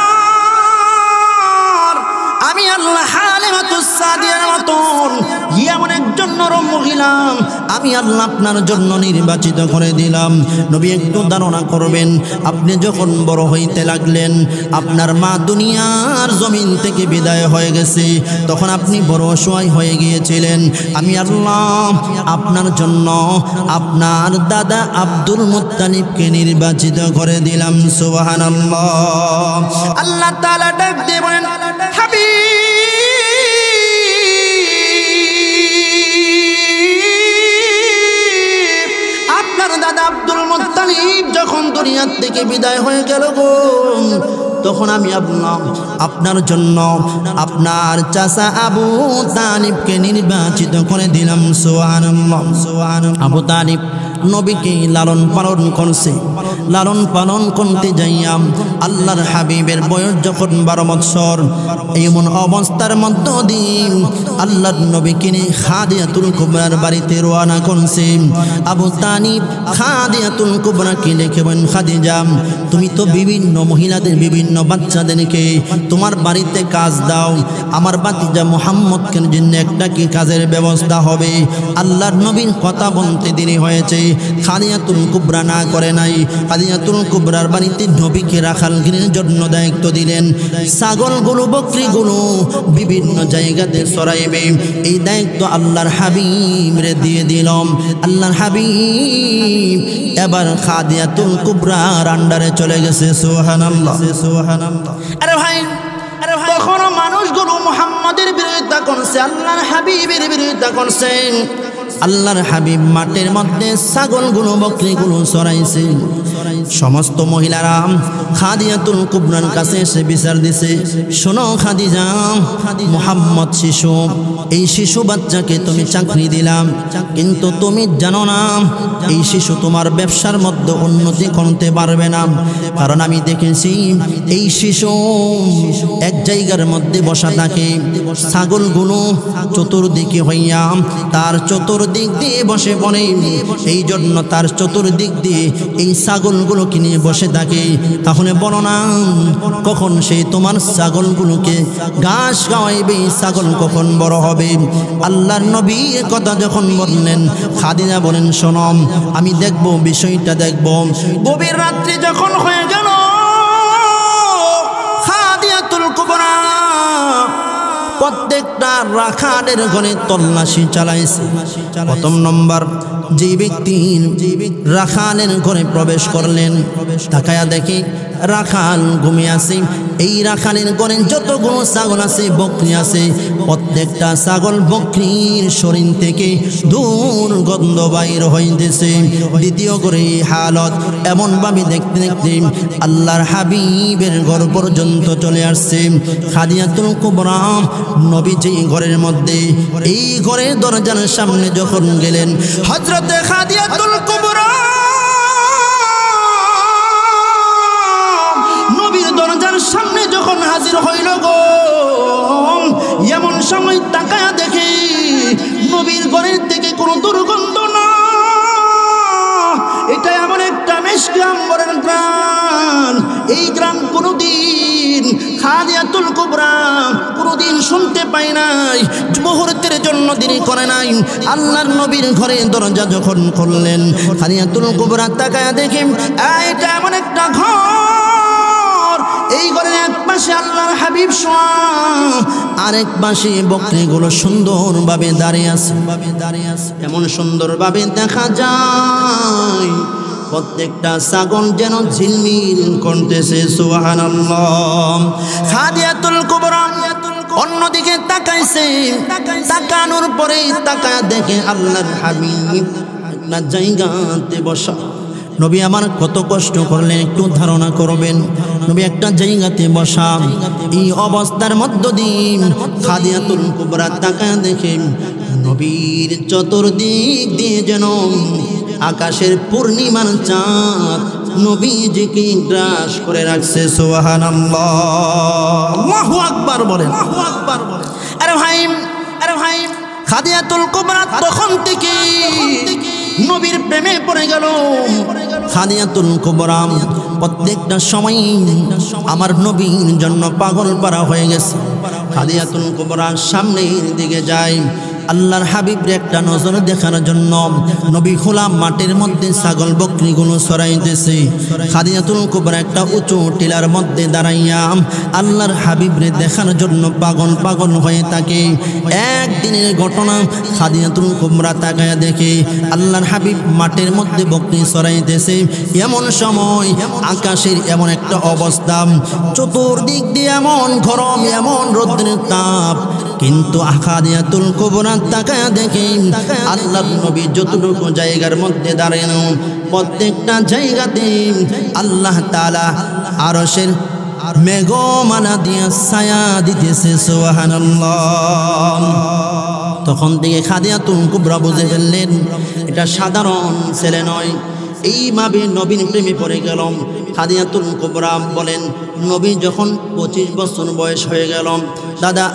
Speaker 1: আমি আল্লাহ হালিমাতুস সাদিয়ার মতন এমন একজন নরম মহিলা আমি আল্লাহ আপনার জন্য নির্বাচিত করে দিলাম। নবী একটু ধারণা করবেন, আপনি যখন বড় হইতে লাগলেন, আপনার মা দুনিয়ার জমিন থেকে বিদায় হয়ে গেছে, তখন আপনি বড় অসহায় হয়ে গিয়েছিলেন। আমি আল্লাহ আপনার জন্য আপনার দাদা আব্দুল মুত্তালিবকে নির্বাচিত করে দিলাম। সুবহানাল্লাহ। আল্লাহ তাআলা ডাক দিয়ে বলেন হাবিব দাদা আব্দুল মুত্তালিব যখন দুনিয়া থেকে বিদায় হয়ে গেল গো, তখন আমি আপনার জন্য আপনার চাচা আবু তালিবকে নির্বাচিত করে দিলাম। সুবহানাল্লাহ। আবু তালিব নবীকে লালন পালন করছে, লালন পালন করতে যাইয়া আল্লাহর হাবিবের বয়স যখন 12 বছর, এমন অবস্থার মধ্য দিয়ে আল্লাহর নবীকে নিয়ে খাদিজাতুল কুবরার বাড়িতে রওনা করছে। আবু তালিব খাদিজাতুল কুবরাকে লিখবেন, খাদিজা তুমি তো বিভিন্ন মহিলাদের বিভিন্ন বাচ্চাদেরকে তোমার বাড়িতে কাজ দাও, আমার ভাতিজা মুহাম্মদকে জন্য একটা কি কাজের ব্যবস্থা হবে। আল্লাহর নবীর কথা বলতে দেরি হয়েছে, খাদিজাতুল কুবরা না করে নাই। খাদিজাতুল কুবরার বাড়িতে নবীকে রাখালগিরির জন্য দায়িত্ব দিলেন, ছাগলগুলো বকরিগুলো বিভিন্ন জায়গাতে চড়াইবে, এই দায়িত্ব আল্লাহর হাবিবরে দিয়ে দিলাম। আল্লাহর হাবিব এবার খাদিজাতুল কুবরার আন্ডারে চলে গেছে। সুবহানাল্লাহ। আরে ভাই, তখন মানুষগুলো মুহাম্মাদের বিরোধিতা করছে, আল্লাহর হাবিবের বিরোধিতা করছে। আল্লাহর হাবিব মাঠের মধ্যে ছাগলগুলো বকরিগুলো চড়াইছে। সমস্ত মহিলারা খাদিজাতুল কুবরার কাছে এসে বিচার দিছে, শোনো খাদিজা, মুহাম্মদ শিশু, এই শিশু বাচ্চাকে তুমি চাকরি দিলাম, কিন্তু তুমি জানো না এই শিশু তোমার ব্যবসার মধ্যে উন্নতি করতে পারবে না। কারণ আমি দেখেছি এই শিশু এক জায়গার মধ্যে বসা থাকে, ছাগলগুলো চতুর্দিকে হইয়া তার চতুর্দিক দিয়ে বসে পড়ে, এই জন্য তার চতুর্দিক দিয়ে এই ছাগলগুলোকে নিয়ে বসে থাকে। তাহলে বলো না কখন সে তোমার ছাগলগুলোকে ঘাস খাওয়াইবে, ছাগল কখন বড় হবে? আল্লাহর নবীর কথা যখন বললেন, খাদিজা বলেন শোনো আমি দেখব, বিষয়টা দেখব। গভীর রাত্রি যখন হয়ে গেল, খাদিজাতুল কুবরা প্রত্যেকটা রাখালের ঘরে তল্লাশি চালাইছে। প্রথম নম্বর যে ব্যক্তি রাখালের ঘরে প্রবেশ করলেন, তাকায়া দেখি রাখাল ঘুমিয়ে আছে। এই রাখালের ঘরে যতগুলো ছাগল আছে, বকরি আছে, প্রত্যেকটা ছাগল বকরির শরীর থেকে দুর্গন্ধ বাইর হইতেছে। দ্বিতীয় করে হালত এমন ভাবে দেখতে দেখতে আল্লাহর হাবিবের ঘর পর্যন্ত চলে আসছে। খাদিজাতুল কুবরা নবী যে ঘরের মধ্যে, এই ঘরের দরজার সামনে যখন গেলেন, হযরতে খাদিজাতুল কুবরা নবীর দরজার সামনে যখন হাজির হইল গো, এমন সময় তাকায়া দেখে নবীর ঘরের থেকে কোনো দুর্গন্ধ না, এটা এমন একটা মিষ্টি আম্বরের গ্রাম। এই গ্রাম কোনোদিন খাদিজাতুল কুবরা কোনোদিন শুনতে পাই নাই। মুহূর্তের জন্য দেরি করে নাই। আল্লাহর নবীর ঘরে দরজা যখন খুললেন, খাদিজাতুল কুবরা তাকায়া দেখে এটা এমন একটা ঘর, এই ঘরের এক পাশে আল্লাহর হাবিব শোয়া, আরেক পাশে বকরিগুলো সুন্দরভাবে দাঁড়িয়ে আছে। এমন সুন্দরভাবে দেখা যায় প্রত্যেকটা ছাগল যেন ঝিলমিল করতেছে। সুবহানাল্লাহ। খাদিজাতুল কুবরা অন্যদিকে তাকাইছে, তাকানোর পরে তাকায়া দেখে আল্লাহর হাবিব একটা জায়গাতে বসা। নবী আমার কত কষ্ট করলেন একটু ধারণা করবেন। নবী একটা জায়গাতে বসা, এই অবস্থার মধ্য দিয়ে খাদিজাতুল কুবরা তাকায়া দেখে নবীর চতুর্দিক দিয়ে যেন আকাশের পূর্ণিমার চাঁদ নবীজিকে গ্রাস করে রাখছে। সুবহানাল্লাহ, আল্লাহু আকবার বলেন, আল্লাহু আকবার বলেন। আরে ভাই খাদিজাতুল কুবরা তখন থেকে নবীর প্রেমে পড়ে গেল। খাদিজাতুল কুবরা প্রত্যেকটা সময় আমার নবীর জন্য পাগল পারা হয়ে গেছে। খাদিজাতুল কুবরা সামনের দিকে যায়, আল্লাহর হাবিবরে একটা নজর দেখার জন্য। নবী খোলা মাটির মধ্যে ছাগল বকরিগুলো সরাইতেছে। খাদিজাতুল কুবরা একটা উঁচু টিলার মধ্যে দাঁড়াইয়া আল্লাহর হাবিবরে দেখার জন্য পাগল হয়ে থাকে। একদিনের ঘটনা, খাদিজাতুল কুবরা তাকায়া দেখে আল্লাহর হাবিব মাটির মধ্যে বকরি সরাইতেছে। এমন সময় আকাশের এমন একটা অবস্থা, চতুর্দিক দিয়ে এমন গরম, এমন রৌদ্রের তাপ, কিন্তু খাদিজাতুল কুবরা তাকায়া দেখে আল্লাহর নবী যতটুকু জায়গার মধ্যে দাঁড়ানো, প্রত্যেকটা জায়গাতে আল্লাহ তাআলা আরশের মেঘমালা দিয়ে ছায়া দিতেছে। সুবহানাল্লাহ। তখন থেকে খাদিজাতুল কুবরা বুঝে ফেললেন এটা সাধারণ ছেলে নয়। এইভাবে নবীর প্রেমে পড়ে গেল। খাদিজাতুল কুবরা বলেন, নবী যখন 25 বছর বয়স হয়ে গেল, দাদা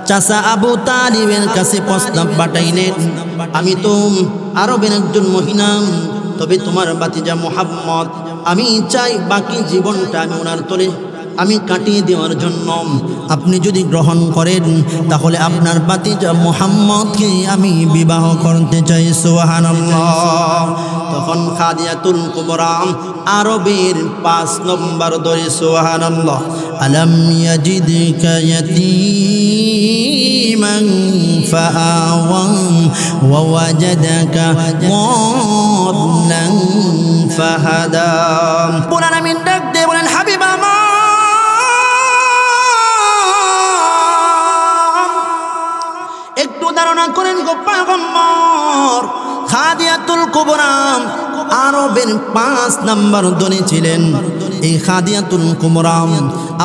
Speaker 1: চাচা আবু তালিবের কাছে প্রস্তাব পাঠাইলেন, আমি তো আরবের একজন মহিলা, তবে তোমার ভাতিজা মুহাম্মদ, আমি চাই বাকি জীবনটা আমি ওনার তলে আমি কাটিয়ে দেওয়ার জন্য। আপনি যদি গ্রহণ করেন তাহলে আপনার ভাতিজা মুহাম্মদকে আমি বিবাহ করতে চাই। সুবহানাল্লাহ। তখন খাদিজাতুল কুবরা আরবের 5 নম্বর ধরে সুবহানাল্লাহ, আলাম ইয়াজিদকা ইয়াতীমান ফাআওয়া ওয়া ওয়াজাদাকা দাল্লান ফাহাদা। পুরান আমিন ডাক দিয়ে বলেন, হাবিব আমার একটু ধারণা করেন গো পয়গম্বর, খাদিজাতুল কুবরা আরবের 5 নম্বর ধনী ছিলেন। এই খাদিজাতুল কুবরা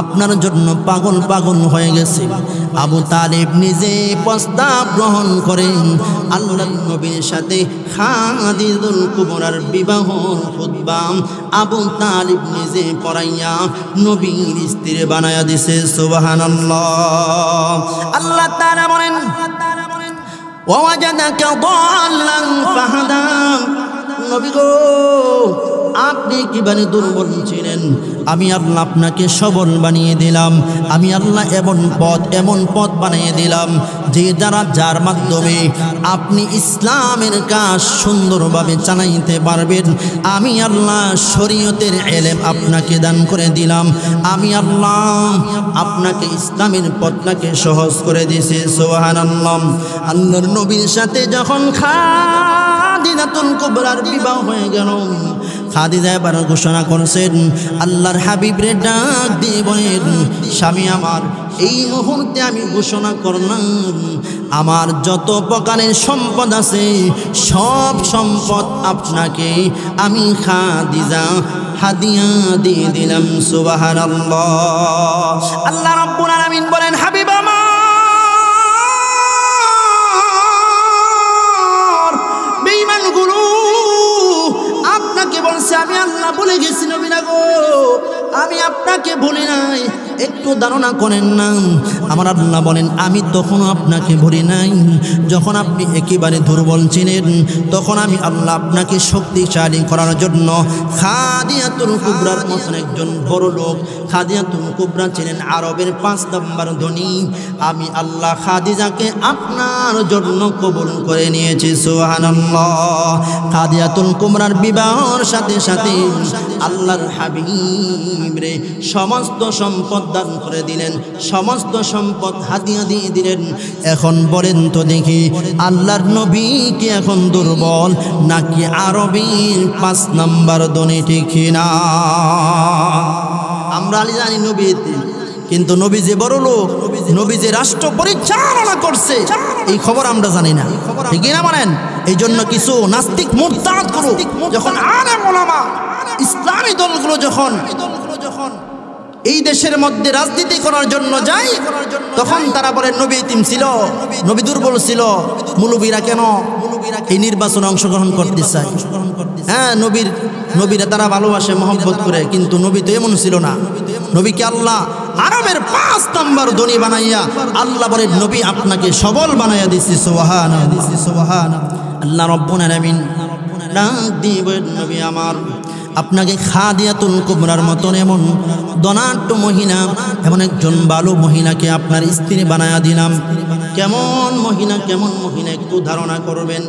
Speaker 1: আপনার জন্য পাগল হয়ে গেছে। আবু তালিব নিজে প্রস্তাব গ্রহণ করেন আল্লাহর নবীর সাথে খাদিজাতুল কুবরার বিবাহর খুতবা আবু তালিব নিজে পড়াইয়া নবীর স্ত্রী বানায়া দিছে। সুবহানাল্লাহ। আল্লাহ তাআলা বলেন, ওয়াজাদাকা দাল্লান ফাহাদা। নবী গো, আপনি কিভাবে দুর্বল ছিলেন, আমি আল্লাহ আপনাকে সবল বানিয়ে দিলাম। আমি আল্লাহ এমন পথ বানিয়ে দিলাম যে যার মাধ্যমে আপনি ইসলামের কাজ সুন্দরভাবে চালাইতে পারবেন। আমি আল্লাহ শরীয়তের ইলম আপনাকে দান করে দিলাম। আমি আল্লাহ আপনাকে ইসলামের পথটাকে সহজ করে দিয়েছি। সুবহানাল্লাহ। আল্লাহর নবীর সাথে যখন খাদিজাতুল কুবরার বিবাহ হয়ে গেল, খাদিজা এবার ঘোষণা করছেন, আল্লাহর হাবিবরে ডাক দিয়ে বলেন, স্বামী আমার, এই মুহূর্তে আমি ঘোষণা করলাম আমার যত প্রকারের সম্পদ আছে সব সম্পদ আপনাকে আমি খাদিজা হাদিয়া দিয়ে দিলাম। সুবহানাল্লাহ। আল্লাহ রাব্বুল আলামিন বলেন, হাবিব আমার, বেঈমানগুলো আপনাকে বলছে আমি আল্লাহ ভুলে গেছি। নবী না গো, আমি আপনাকে ভুলি নাই। একটু ধারণা করেন না। আমার আল্লাহ বলেন আমি তখনও আপনাকে ভরি নাই, যখন আপনি একেবারে দুর্বল ছিলেন তখন আমি আল্লাহ আপনাকে শক্তিশালী করার জন্য খাদিজাতুল কুবরার মতন একজন বড় লোক, খাদিজাতুল কুবরা ছিলেন আরবের 5 নম্বর ধনী, আমি আল্লাহ খাদিজাকে আপনার জন্য কবুল করে নিয়েছি। সুবহানাল্লাহ। খাদিজাতুল কুবরার বিবাহের সাথে সাথে আল্লাহর হাবিব রে সমস্ত সম্পদ দান করে দিলেন, সমস্ত সম্পদ হাদিয়া দিয়ে দিলেন। এখন বলেন তো দেখি আল্লাহর নবী কি এখন দুর্বল নাকি আরবের 5 নম্বর ধনী? ঠিক না? আমরা জানি নবী, কিন্তু নবী যে বড় লোক, নবী যে রাষ্ট্র পরিচালনা করছে এই খবর আমরা জানি না। ঠিক না বলেন? এই জন্য কিছু নাস্তিক মুরতাদ গুলো যখন আলেম ওলামা ইসলামী দলগুলো যখন এই দেশের মধ্যে রাজনীতি করার জন্য যায় তখন তারা বলে নবী ইতিম ছিল, নবী দুর্বল ছিল, মুলুবীরা কেন এই নির্বাচনে অংশগ্রহণ করতে চায়? হ্যাঁ, নবীরা তারা ভালোবাসে, মহব্বত করে, কিন্তু নবী তো এমন ছিল না। নবীকে আল্লাহ আরবের 5 নম্বর ধনী বানাইয়া আল্লাহ বলে নবী আপনাকে সবল বানাইয়া দিছি। সুবহানাল্লাহ, সুবহানাল্লাহ। আল্লাহ রাব্বুল আলামিন ডাক দিবেন নবী আমার আপনাকে খাদিজাতুল কুবরার মতন এমন ধনাঢ্য মহিলা, এমন একজন ভালো মহিলাকে আপনার স্ত্রী বানায়া দিলাম। কেমন মহিলা, কেমন মহিলা একটু ধারণা করবেন।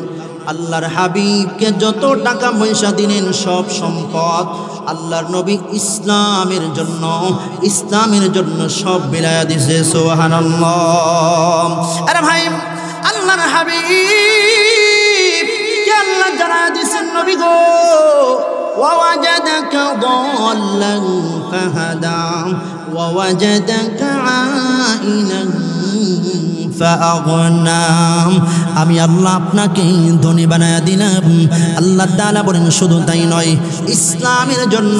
Speaker 1: আল্লাহর হাবিবকে যত টাকা পয়সা দিলেন সব সম্পদ আল্লাহর নবী ইসলামের জন্য সব বিলায়া দিছে। সুবহানাল্লাহ। আরে ভাই, আল্লাহর হাবিব কে আল্লাহ জানায়া দিছেন নবী গো, ووجدك ضالا فهدى ووجدك عائلا فأغنى। আমি আল্লাহ আপনাকে ধনী বানায়া দিলাম। আল্লাহ তাআলা বলেন শুধু তাই নয়, ইসলামের জন্য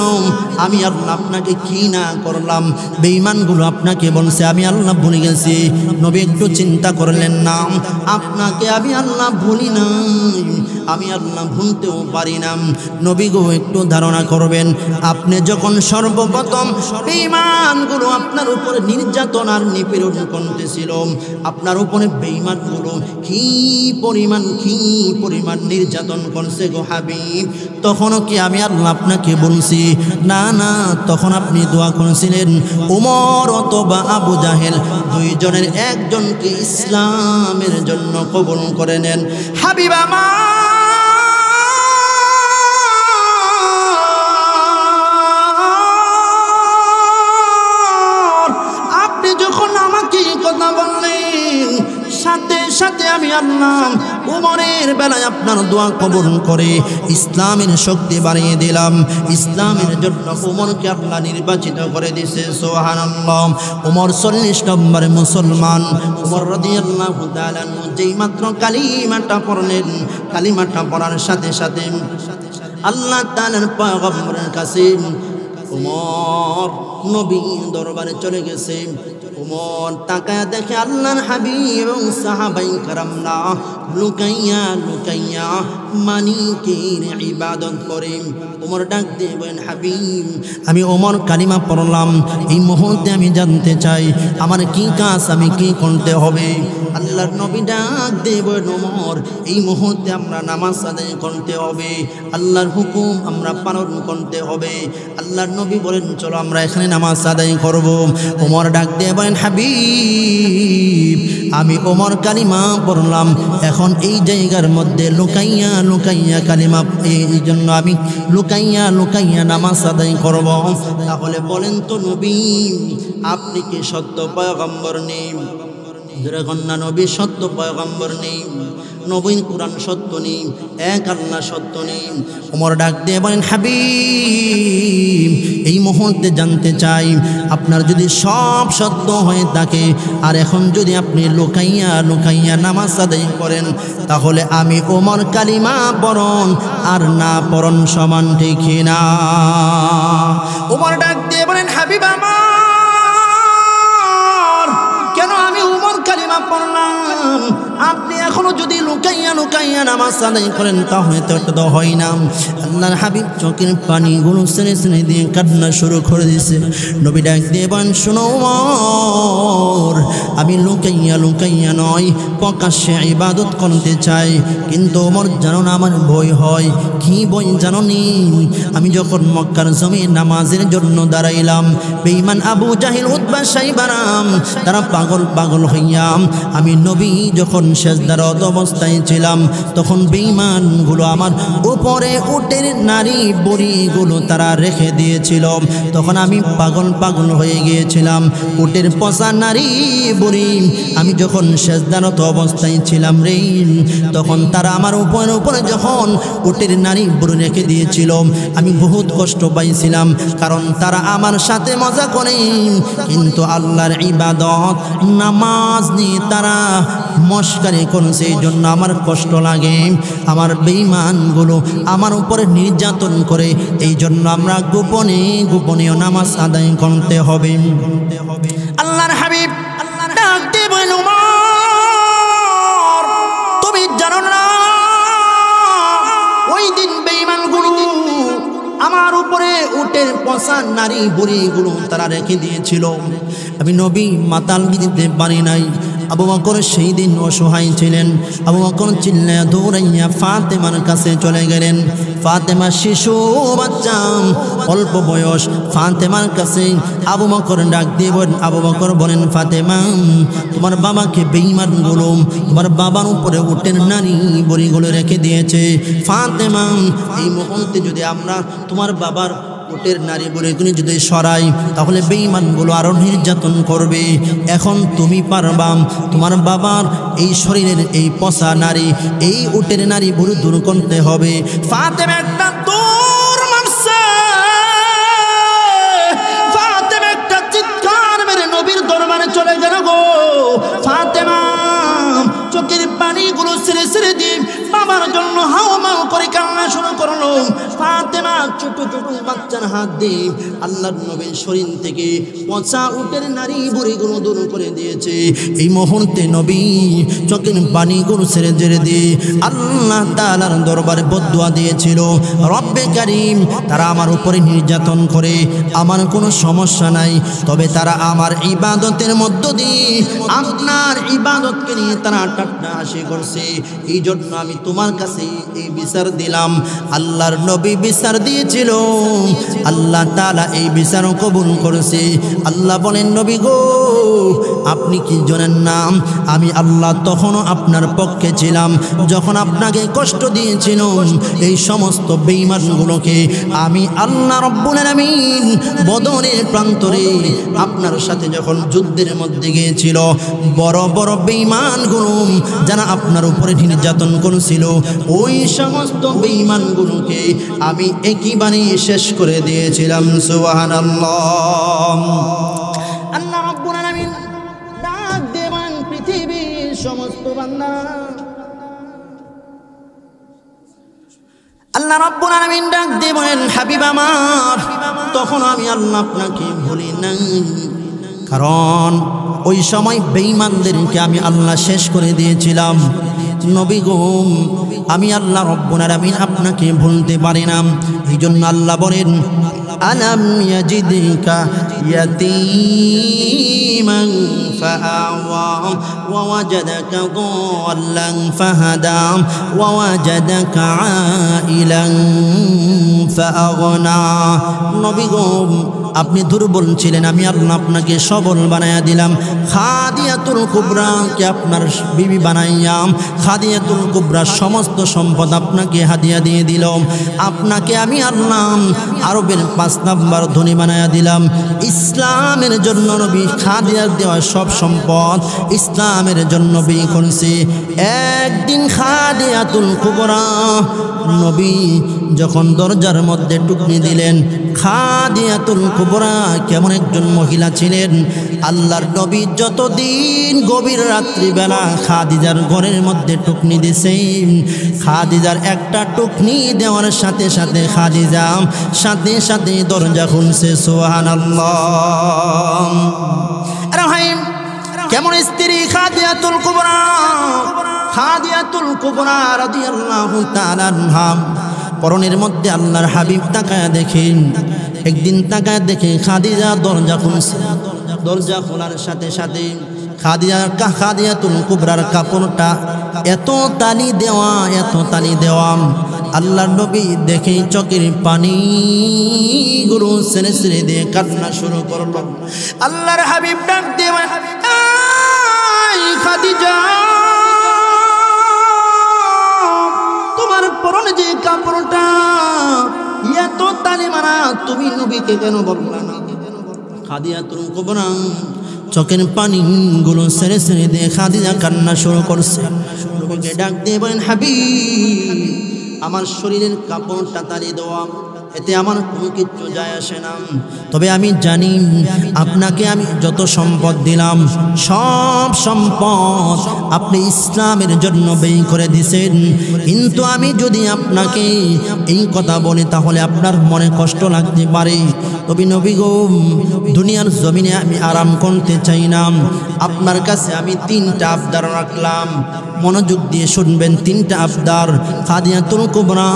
Speaker 1: আমি আল্লাহ আপনাকে কি না করলাম। বেঈমানগুলো আপনাকে বলছে আমি আল্লাহ ভুলে গেছি। নবী একটু চিন্তা করলেন না, আপনাকে আমি আল্লাহ ভুলি নাই, আমি আল্লাহ ভুলতেও পারি না। নবী গো একটু ধারণা করবেন, আপনি যখন সর্বপ্রথম বেঈমানগুলো আপনার উপরে নির্যাতন আর নিপীড়ন করতেছিল, আপনার উপরে বেঈমানগুলো কি পরিমাণ নির্যাতন করছে গো হাবিব, তখনও কি আমি আল্লাহ আপনাকে বলছি? না না, তখন আপনি দোয়া করেছিলেন ওমর অথবা আবু জাহেল দুইজনের একজনকে ইসলামের জন্য কবুল করে নেন। হাবিব আমার, আপনি যখন আমাকে কথা বললেন সাথে সাথে আমি আল্লাহ উমরের বেলায় আপনার দোয়া কবুল করে ইসলামের শক্তি বাড়িয়ে দিলাম। ইসলামের জন্য উমরকে আল্লাহ নির্বাচিত করে দিয়েছে। সুবহানাল্লাহ। উমর 40 নম্বরে মুসলমান। উমর রাদিয়াল্লাহু তাআলা যেই মাত্র কালিমাটা পড়লেন, কালিমাটা পড়ার সাথে সাথে আল্লাহ তাআলার পয়গম্বরের কাছে উমর নবী দরবারে চলে গেছে। উমর তাকায়া দেখে আল্লাহর হাবিব এবং সাহাবাই কারামরা লুকাইয়া লুকাইয়া মানিকের ইবাদত করে। উমর ডাক দিয়ে বলেন, হাবিব আমি ওমর কালিমা পড়লাম, এই মুহূর্তে আমি জানতে চাই আমার কি কাজ, আমি কি করতে হবে? আল্লাহর নবী ডাক দিয়ে বলেন, ওমর এই মুহূর্তে আমরা নামাজ আদায় করতে হবে, আল্লাহর হুকুম আমরা পালন করতে হবে। আল্লাহর নবী বলেন, চলো আমরা এখানে নামাজ আদায় করব। ওমর ডাক দিয়ে বলেন, হাবিব আমি ওমর কালিমা পড়লাম, এখন এই জায়গার মধ্যে লুকাইয়া লুকাইয়া কালিমা, এই জন্য আমি লুকাইয়া লুকাইয়া নামাজ আদায় করব। তাহলে বলেন তো নবী আপনি কি সত্য পয়গম্বর নেই? কন্যা নবী সত্য পয়গম্বর নেই, নবীন কুরআন সত্য নেই, এক আল্লাহ সত্য নেই। ওমর ডাক দিয়ে বলেন, হাবিব এই মুহূর্তে জানতে চাই আপনার যদি সব সত্য হয়ে থাকে আর এখন যদি আপনি লুকাইয়া লুকাইয়া নামাজ আদায় করেন, তাহলে আমি ওমর কালিমা পড়ন আর না পড়ন সমান, ঠিক না? ওমর ডাক দিয়ে বলেন, হাবিব আমার কেন আমি ওমর কালিমা পড়লাম আপনি এখনো যদি লুকাইয়া লুকাইয়া নামাজ আদায় করেন তাহলে তো এটা তো হয় না। আল্লাহর হাবিব চোখের পানিগুলো ছেড়ে ছেড়ে দিয়ে কান্না শুরু করে দিয়েছে। নবী ডাক দিয়ে বলেন, শোনো ওমর, আমি লুকাইয়া লুকাইয়া নয় প্রকাশ্যে ইবাদত করতে চাই, কিন্তু ওমর জানো না আমার ভয় হয়। কি বই জানো নি? আমি যখন মক্কার জমিনে নামাজের জন্য দাঁড়াইলাম, বেঈমান আবু জাহিল উতবা শাইবারাম তারা পাগল পাগল হইয়া, আমি নবী যখন সেজদারত অবস্থায় ছিলাম তখন বেঈমানগুলো আমার উপরে উটের নারী বড়িগুলো তারা রেখে দিয়েছিল। তখন আমি পাগল পাগল হয়ে গিয়েছিলাম। উটের পচা নারী বড়ি আমি যখন সেজদারত অবস্থায় ছিলাম রে, তখন তারা আমার উপরে যখন উটের নারী বড়ি রেখে দিয়েছিল আমি বহুত কষ্ট পাইছিলাম, কারণ তারা আমার সাথে মজা করে, কিন্তু আল্লাহর ইবাদত নামাজ নিয়ে তারা মস্কারি করছে, এই জন্য আমার কষ্ট লাগে। আমার বেঈমানগুলো আমার উপরে নির্যাতন করে, এই জন্য আমরা গোপনে গোপনীয় নামাজ আদায় করতে হবে। আল্লাহর হাবিব ডাক দিয়ে বলেন, ওমর তুমি জানো না ওই দিন বেঈমানগুলো আমার উপরে উটের পচা নারী বুড়িগুলো তারা রেখে দিয়েছিল। আমি নবী মাতাল দিতে পারি নাই। আবু বকর সেই দিন অসহায় ছিলেন। আবু বকর চিল্লায়া দৌড়াইয়া ফাতেমার কাছে চলে গেলেন। ফাতেমা শিশু বাচ্চা, অল্প বয়স। ফাতেমার কাছে আবু বকর ডাক দিয়ে বলেন, আবু বকর বলেন, ফাতেমা তোমার বাবাকে বেঈমানগুলো তোমার বাবার উপরে উটের নারী বুড়িগুলো রেখে দিয়েছে। ফাতেমা এই মুহূর্তে যদি আমরা তোমার বাবার উটের নারী বুড়িগুলো যদি সরাই তাহলে বেঈমানগুলো আরো নির্যাতন করবে। এখন তুমি পারবা তোমার বাবার এই শরীরের এই পচা নারী, এই উটের নারী বুড়ি দূর করতে হবে। ফাতেমা একটা দৌড় মারছে, ফাতেমা একটা চিৎকার মেরে নবীর দরবারে চলে গেল গো। ফাতেমা চোখের পানিগুলো ছেড়ে ছেড়ে দিয়ে বাবার জন্য হাওমাও করে কান্না শুরু করলো। ফাতেমা ছোট ছোট বাচ্চার হাত দিয়ে আল্লাহর নবীর শরীর থেকে পচা উটের নারী বুড়িগুলো দূর করে দিয়েছে। এই মুহূর্তে নবী চোখের পানিগুলো ছেড়ে ছেড়ে দিয়ে আল্লাহ তাআলার দরবারে বদদুয়া দিয়েছিল, রব্বে কারীম তারা আমার উপরে নির্যাতন করে আমার কোনো সমস্যা নাই, তবে তারা আমার ইবাদতের মধ্য দিয়ে আপনার ইবাদতকে নিয়ে তারা ঠাট্টা হাসি করছে, এই জন্য আমি তোমার কাছে এই বিচার দিলাম। আল্লাহর নবী বিচার দিয়েছিল, আল্লাহ তাআলা এই বিচারও কবুল করেছে। আল্লাহ বলেন, নবী গো আপনি কি জানেন না আমি আল্লাহ তখনও আপনার পক্ষে ছিলাম যখন আপনাকে কষ্ট দিয়েছিলাম। এই সমস্ত বেঈমানগুলোকে আমি আল্লাহ রব্বুল আলামিন বদরের প্রান্তরে আপনার সাথে যখন যুদ্ধের মধ্যে গিয়েছিল, বড় বড় বেঈমানগুলো যারা আপনার উপরে নির্যাতন করেছিল ওই সমস্ত বেঈমানগুলোকে আমি একইবারে শেষ করে দিয়েছিলাম। সুবহানাল্লাহ। আল্লাহ রাব্বুল আলামিন ডাক দেবেন পৃথিবীর সমস্ত বান্দা, আল্লাহ রাব্বুল আলামিন ডাক দেবেন হাবিব আমার, তখন আমি আল্লাহ আপনাকে ভুলি নাই, কারণ ওই সময় বেঈমানদেরকে আমি আল্লাহ শেষ করে দিয়েছিলাম। নবী গো আমি আল্লাহ রব্বুল আলামিন আপনাকে ভুলতে পারি না। এই জন্য আল্লাহ বলেন, আলাম ইয়াজিদকা ইয়াতীমান ফাআওয়া ওয়া ওয়াজাদাকা দাল্লান ফাহাদা ওয়া ওয়াজাদাকা আইলান ফাআগনা। নবী গো আপনি দুর্বল ছিলেন, আমি আল্লাহ আপনাকে সবল বানাইয়া দিলাম। খাদিয়াতুল কুবরাকে আপনার বিবি বানাইয়াম, খাদিয়াতুল কুবরার সমস্ত সম্পদ আপনাকে হাদিয়া দিয়ে দিলাম। আপনাকে আমি আল্লাহ আরবের 5 নাম্বার ধনী বানাইয়া দিলাম। ইসলামের জন্য নবী খাদিয়ার দেওয়া সব সম্পদ ইসলামের জন্য বিয়ে করেছে। একদিন খাদিয়াতুল কুবরা নবী যখন দরজার মধ্যে টুকনি দিলেন, খাদিয়াতুল কুবরা কেমন একজন মহিলা ছিলেন, আল্লাহর নবী যতদিন গভীর রাত্রিবেলা খাদিজার ঘরের মধ্যে টুকনি দিছেন, খাদিজার একটা টুকনি দেওয়ার সাথে সাথে খাদিজা সাথে সাথে দরজা খুলছে। সুবহানাল্লাহ। কেমন স্ত্রী খাদিজাতুল কুবরা, খাদিজাতুল কুবরা রাদিয়াল্লাহু তাআলা আনহা পরনের মধ্যে আল্লাহর হাবিব তাকায় দেখেন। একদিন তাকায় দেখে খাদিজা দরজা খুলছে। দরজা খোলার সাথে সাথে খাদিজাতুল কুবরার কাপড়টা এত তালি দেওয়া, এত তালি দেওয়া, আল্লাহর নবী দেখে চোখের পানি গুরু ছেড়ে ছেড়ে দিয়ে কান্না শুরু করলো। আল্লাহর হাবিব ডাক দিয়ে, খাদিজা, তোমার পরনে যে কাপড়টা এত তালি মারা, তুমি নবীকে কেন বললা না? খাদিজাতুল কুবরা চোখের পানি গুলো ছেড়ে ছেড়ে দিয়ে খাদিজা কান্না শুরু করছে। নবীকে ডাক দিয়ে বলেন, হাবিব, আমার শরীরের কাপড়টা তালি দেওয়া, এতে আমার কোনো কিছু যায় আসে না। তবে আমি জানি আপনাকে আমি যত সম্পদ দিলাম, সব সম্পদ আপনি ইসলামের জন্য ব্যয় করে দিয়েছেন। কিন্তু আমি যদি আপনাকে এই কথা বলি তাহলে আপনার মনে কষ্ট লাগতে পারে। তবে নবী গো, দুনিয়ার জমিনে আমি আরাম করতে চাই না। আপনার কাছে আমি 3টা আবদার রাখলাম, মনোযোগ দিয়ে শুনবেন। 3টা আবদার। খাদিজাতুল কুবরা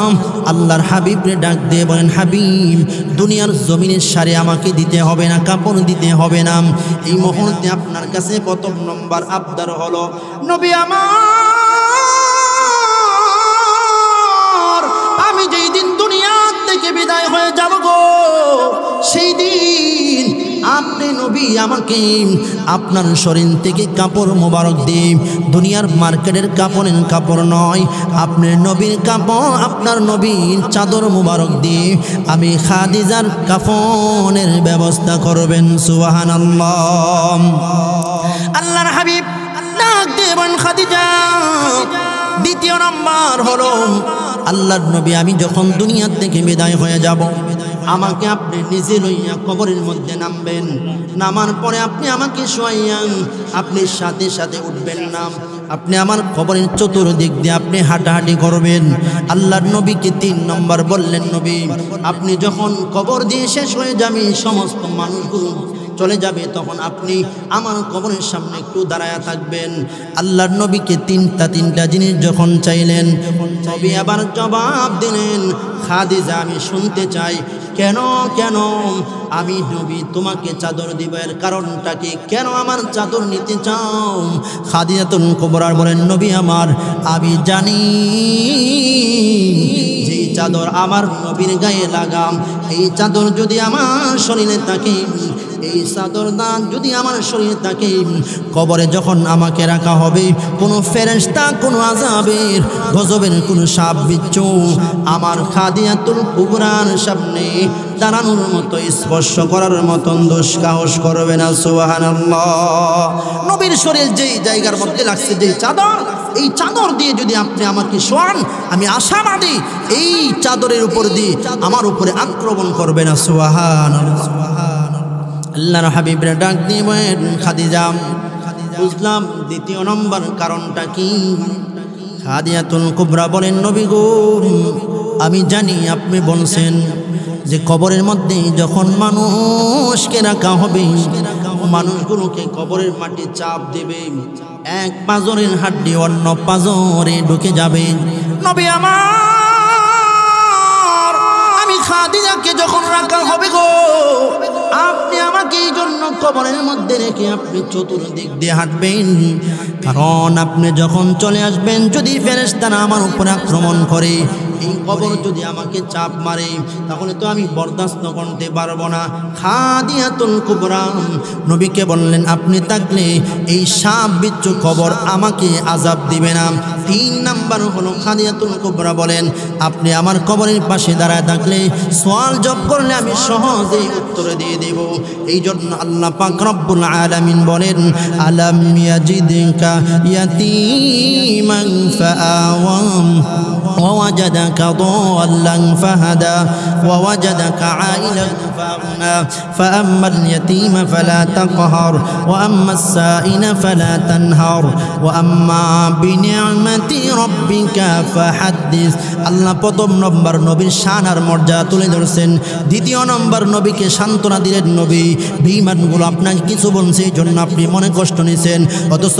Speaker 1: আল্লাহর হাবিবরে ডাক দিয়ে বলেন, হাবিব, দুনিয়ার জমিনের শাড়ি আমাকে দিতে হবে না, কাপড় দিতে হবে না। এই মুহূর্তে আপনার কাছে প্রথম নম্বর আবদার হলো, নবী আমার, আমি যেই দিন দুনিয়া থেকে বিদায় হয়ে যাব গো, সেই দিন আপনি নবী আমাকে আপনার শরীর থেকে কাপড় মোবারক দিন। দুনিয়ার মার্কেটের কাপড় নয়, আপনার নবীর কাপড়, আপনার নবীর চাদর মোবারক দিয়ে আমি খাদিজার কাফনের ব্যবস্থা করবেন। সুবহানাল্লাহ। আল্লাহর হাবিব ডাক দেবেন, খাদিজা। দ্বিতীয় নাম্বার হলো, আল্লাহর নবী আমি যখন দুনিয়া থেকে বিদায় হয়ে যাব, আমাকে আপনি নিজে লইয়া কবরের মধ্যে নামবেন। নামার পরে আপনি আমাকে শোয়াইয়া আপনি সাথে সাথে উঠবেন না। আপনি আমার কবরের চতুর্দিক দিয়ে আপনি হাঁটাহাঁটি করবেন। আল্লাহর নবীকে 3 নম্বর বললেন, নবী আপনি যখন কবর দিয়ে শেষ হয়ে যাবে, সমস্ত মানুষগুলো চলে যাবে, তখন আপনি আমার কবরের সামনে একটু দাঁড়ায়া থাকবেন। আল্লাহর নবীকে 3টা জিনিস যখন চাইলেন, নবী আবার জবাব দিলেন, খাদিজা আমি শুনতে চাই, কেন কেন আমি নবী তোমাকে চাদর দিব, এর কারণটা কি? কেন আমার চাদর নিতে চাও? খাদিজাতুল কুবরা বলেন, নবী আমার, আমি জানি যে চাদর আমার নবীর গায়ে লাগাম, এই চাদর যদি আমার শরীরে থাকে, এই চাদর দান যদি আমার শরীরে থাকে, কবরে যখন আমাকে রাখা হবে, কোনো ফেরেশতা, কোনো আযাবের গজবের কোনো সাপ বিচ্ছু আমার খাদিজাতুল কুবরার সামনে দাঁড়ানোর মতো, স্পর্শ করার মতন দুঃসাহস করবে না। সুবহানাল্লাহ। নবীর শরীর যেই জায়গার মধ্যে লাগছে, যেই চাদর, এই চাদর দিয়ে যদি আপনি আমাকে শোয়ান, আমি আশাবাদী এই চাদরের উপর দিয়ে আমার উপরে আক্রমণ করবে না। সুবহানাল্লাহ। আল্লাহর হাবিবরা ডাক দিয়ে বলেন, খাদিজা, বুঝলাম দ্বিতীয় নম্বর কারণটা কি? খাদিজাতুল কুবরা বলেন, নবী গো, আমি জানি আপনি বলছেন যে কবরের মধ্যে যখন মানুষকে রাখা হবে, মানুষগুলোকে কবরের মাটি চাপ দেবে, এক পাঁজরের হাড্ডি অন্য পাঁজরে ঢুকে যাবে। নবী আমার, আমি খাদিজাকে যখন রাখা হবে গো, আপনি আমাকে এই জন্য কবরের মধ্যে রেখে আপনি চতুর্দিক দিয়ে হাঁটবেন, কারণ আপনি যখন চলে আসবেন, যদি ফেরেশতারা আমার উপরে আক্রমণ করে, এই কবর যদি আমাকে চাপ মারে, তাহলে তো আমি বরদাস্ত করতে পারবো না। খাদিজাতুল কুবরা নবীকে বললেন, আপনি থাকলে এই সাপ বিচ্ছু কবর আমাকে আযাব দিবে না। 3 নাম্বার হলো, খাদিজাতুল কুবরা বলেন, আপনি আমার কবরের পাশে দাঁড়ায় থাকলে, সওয়াল জব করলে আমি সহজেই উত্তর দিয়ে দেব। এই জন্য আল্লাহ পাক রব্বুল আলামিন বলেন, আলাম ইয়াজিদকা ইয়াতীমান ফাআওয়া ওয়া ওয়াজাদাকা ووجدك ضالا فهدى ووجدك عائلا فأغنى فأما اليتيم فلا تقهر وأما السائل فلا تنهر وأما بنعمة ربك فحدث আল্লাহ প্রথম নম্বর নবীর শান আর মর্যাদা তুলে ধরছেন দ্বিতীয় নম্বর নবীকে সান্ত্বনা দিলেন নবী বেঈমানগুলো আপনাকে কিছু বলছে এই জন্য আপনি মনে কষ্ট নিছেন অথচ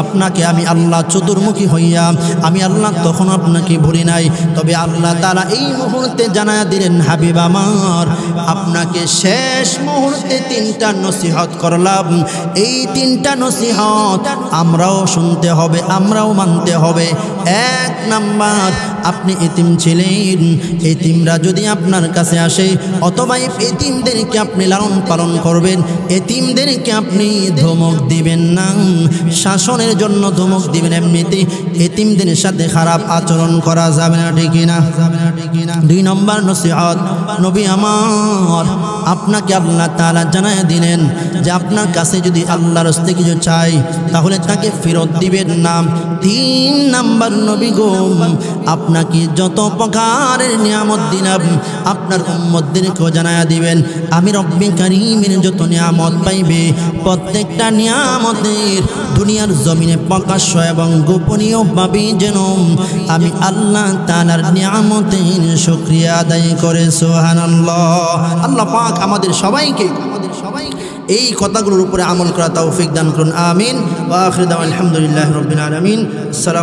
Speaker 1: আপনাকে আমি আল্লাহ চতুর্মুখী হইয়া আমি আল্লাহ তখন আপনাকে ভুলি নাই তবে আল্লাহ তাআলা এই মুহূর্তে জানায়া দিলেন হাবিব আমার আপনাকে শেষ মুহূর্তে তিনটা নসিহত করলাম এই তিনটা নসিহত আমরাও শুনতে হবে আমরাও মানতে হবে এক নাম্বার আপনি এতিম ছিলেন এতিমরা যদি আপনার কাছে আসে অথবা এতিমদেরকে আপনি লালন পালন করবেন এতিমদেরকে আপনি ধমক দিবেন না শাসনের জন্য ধমক দিবেন এমনিতে এতিমদের সাথে খারাপ আচরণ করা যাবে না ঠিক না দুই নম্বর নসিহত নবী আমার আপনাকে আল্লাহ তাআলা জানায় দিলেন যে আপনার কাছে যদি আল্লাহর রাস্তে কিছু চাই তাহলে তাকে ফেরত দিবেন না তিন নাম্বার নবী গো আপনাকে যত প্রকারের নিয়ামত দিলাম আপনার উম্মতদেরকেও জানায়া দিবেন আমি রব্বে কারীমের যত নিয়ামত পাইবে প্রত্যেকটা নিয়ামতের দুনিয়ার জমিনে প্রকাশ্য এবং গোপনীয়ভাবে যেন আমি আল্লাহ তাআলার নিয়ামতের শুকরিয়া আদায় করে সুবহানাল্লাহ আল্লাহ পাক আমাদের সবাইকে এই কথাগুলোর উপরে আমল করা তৌফিক দান করুন আমিন ওয়া আখিরু দাওয়ানা আলহামদুলিল্লাহি রাব্বিল আলামিন।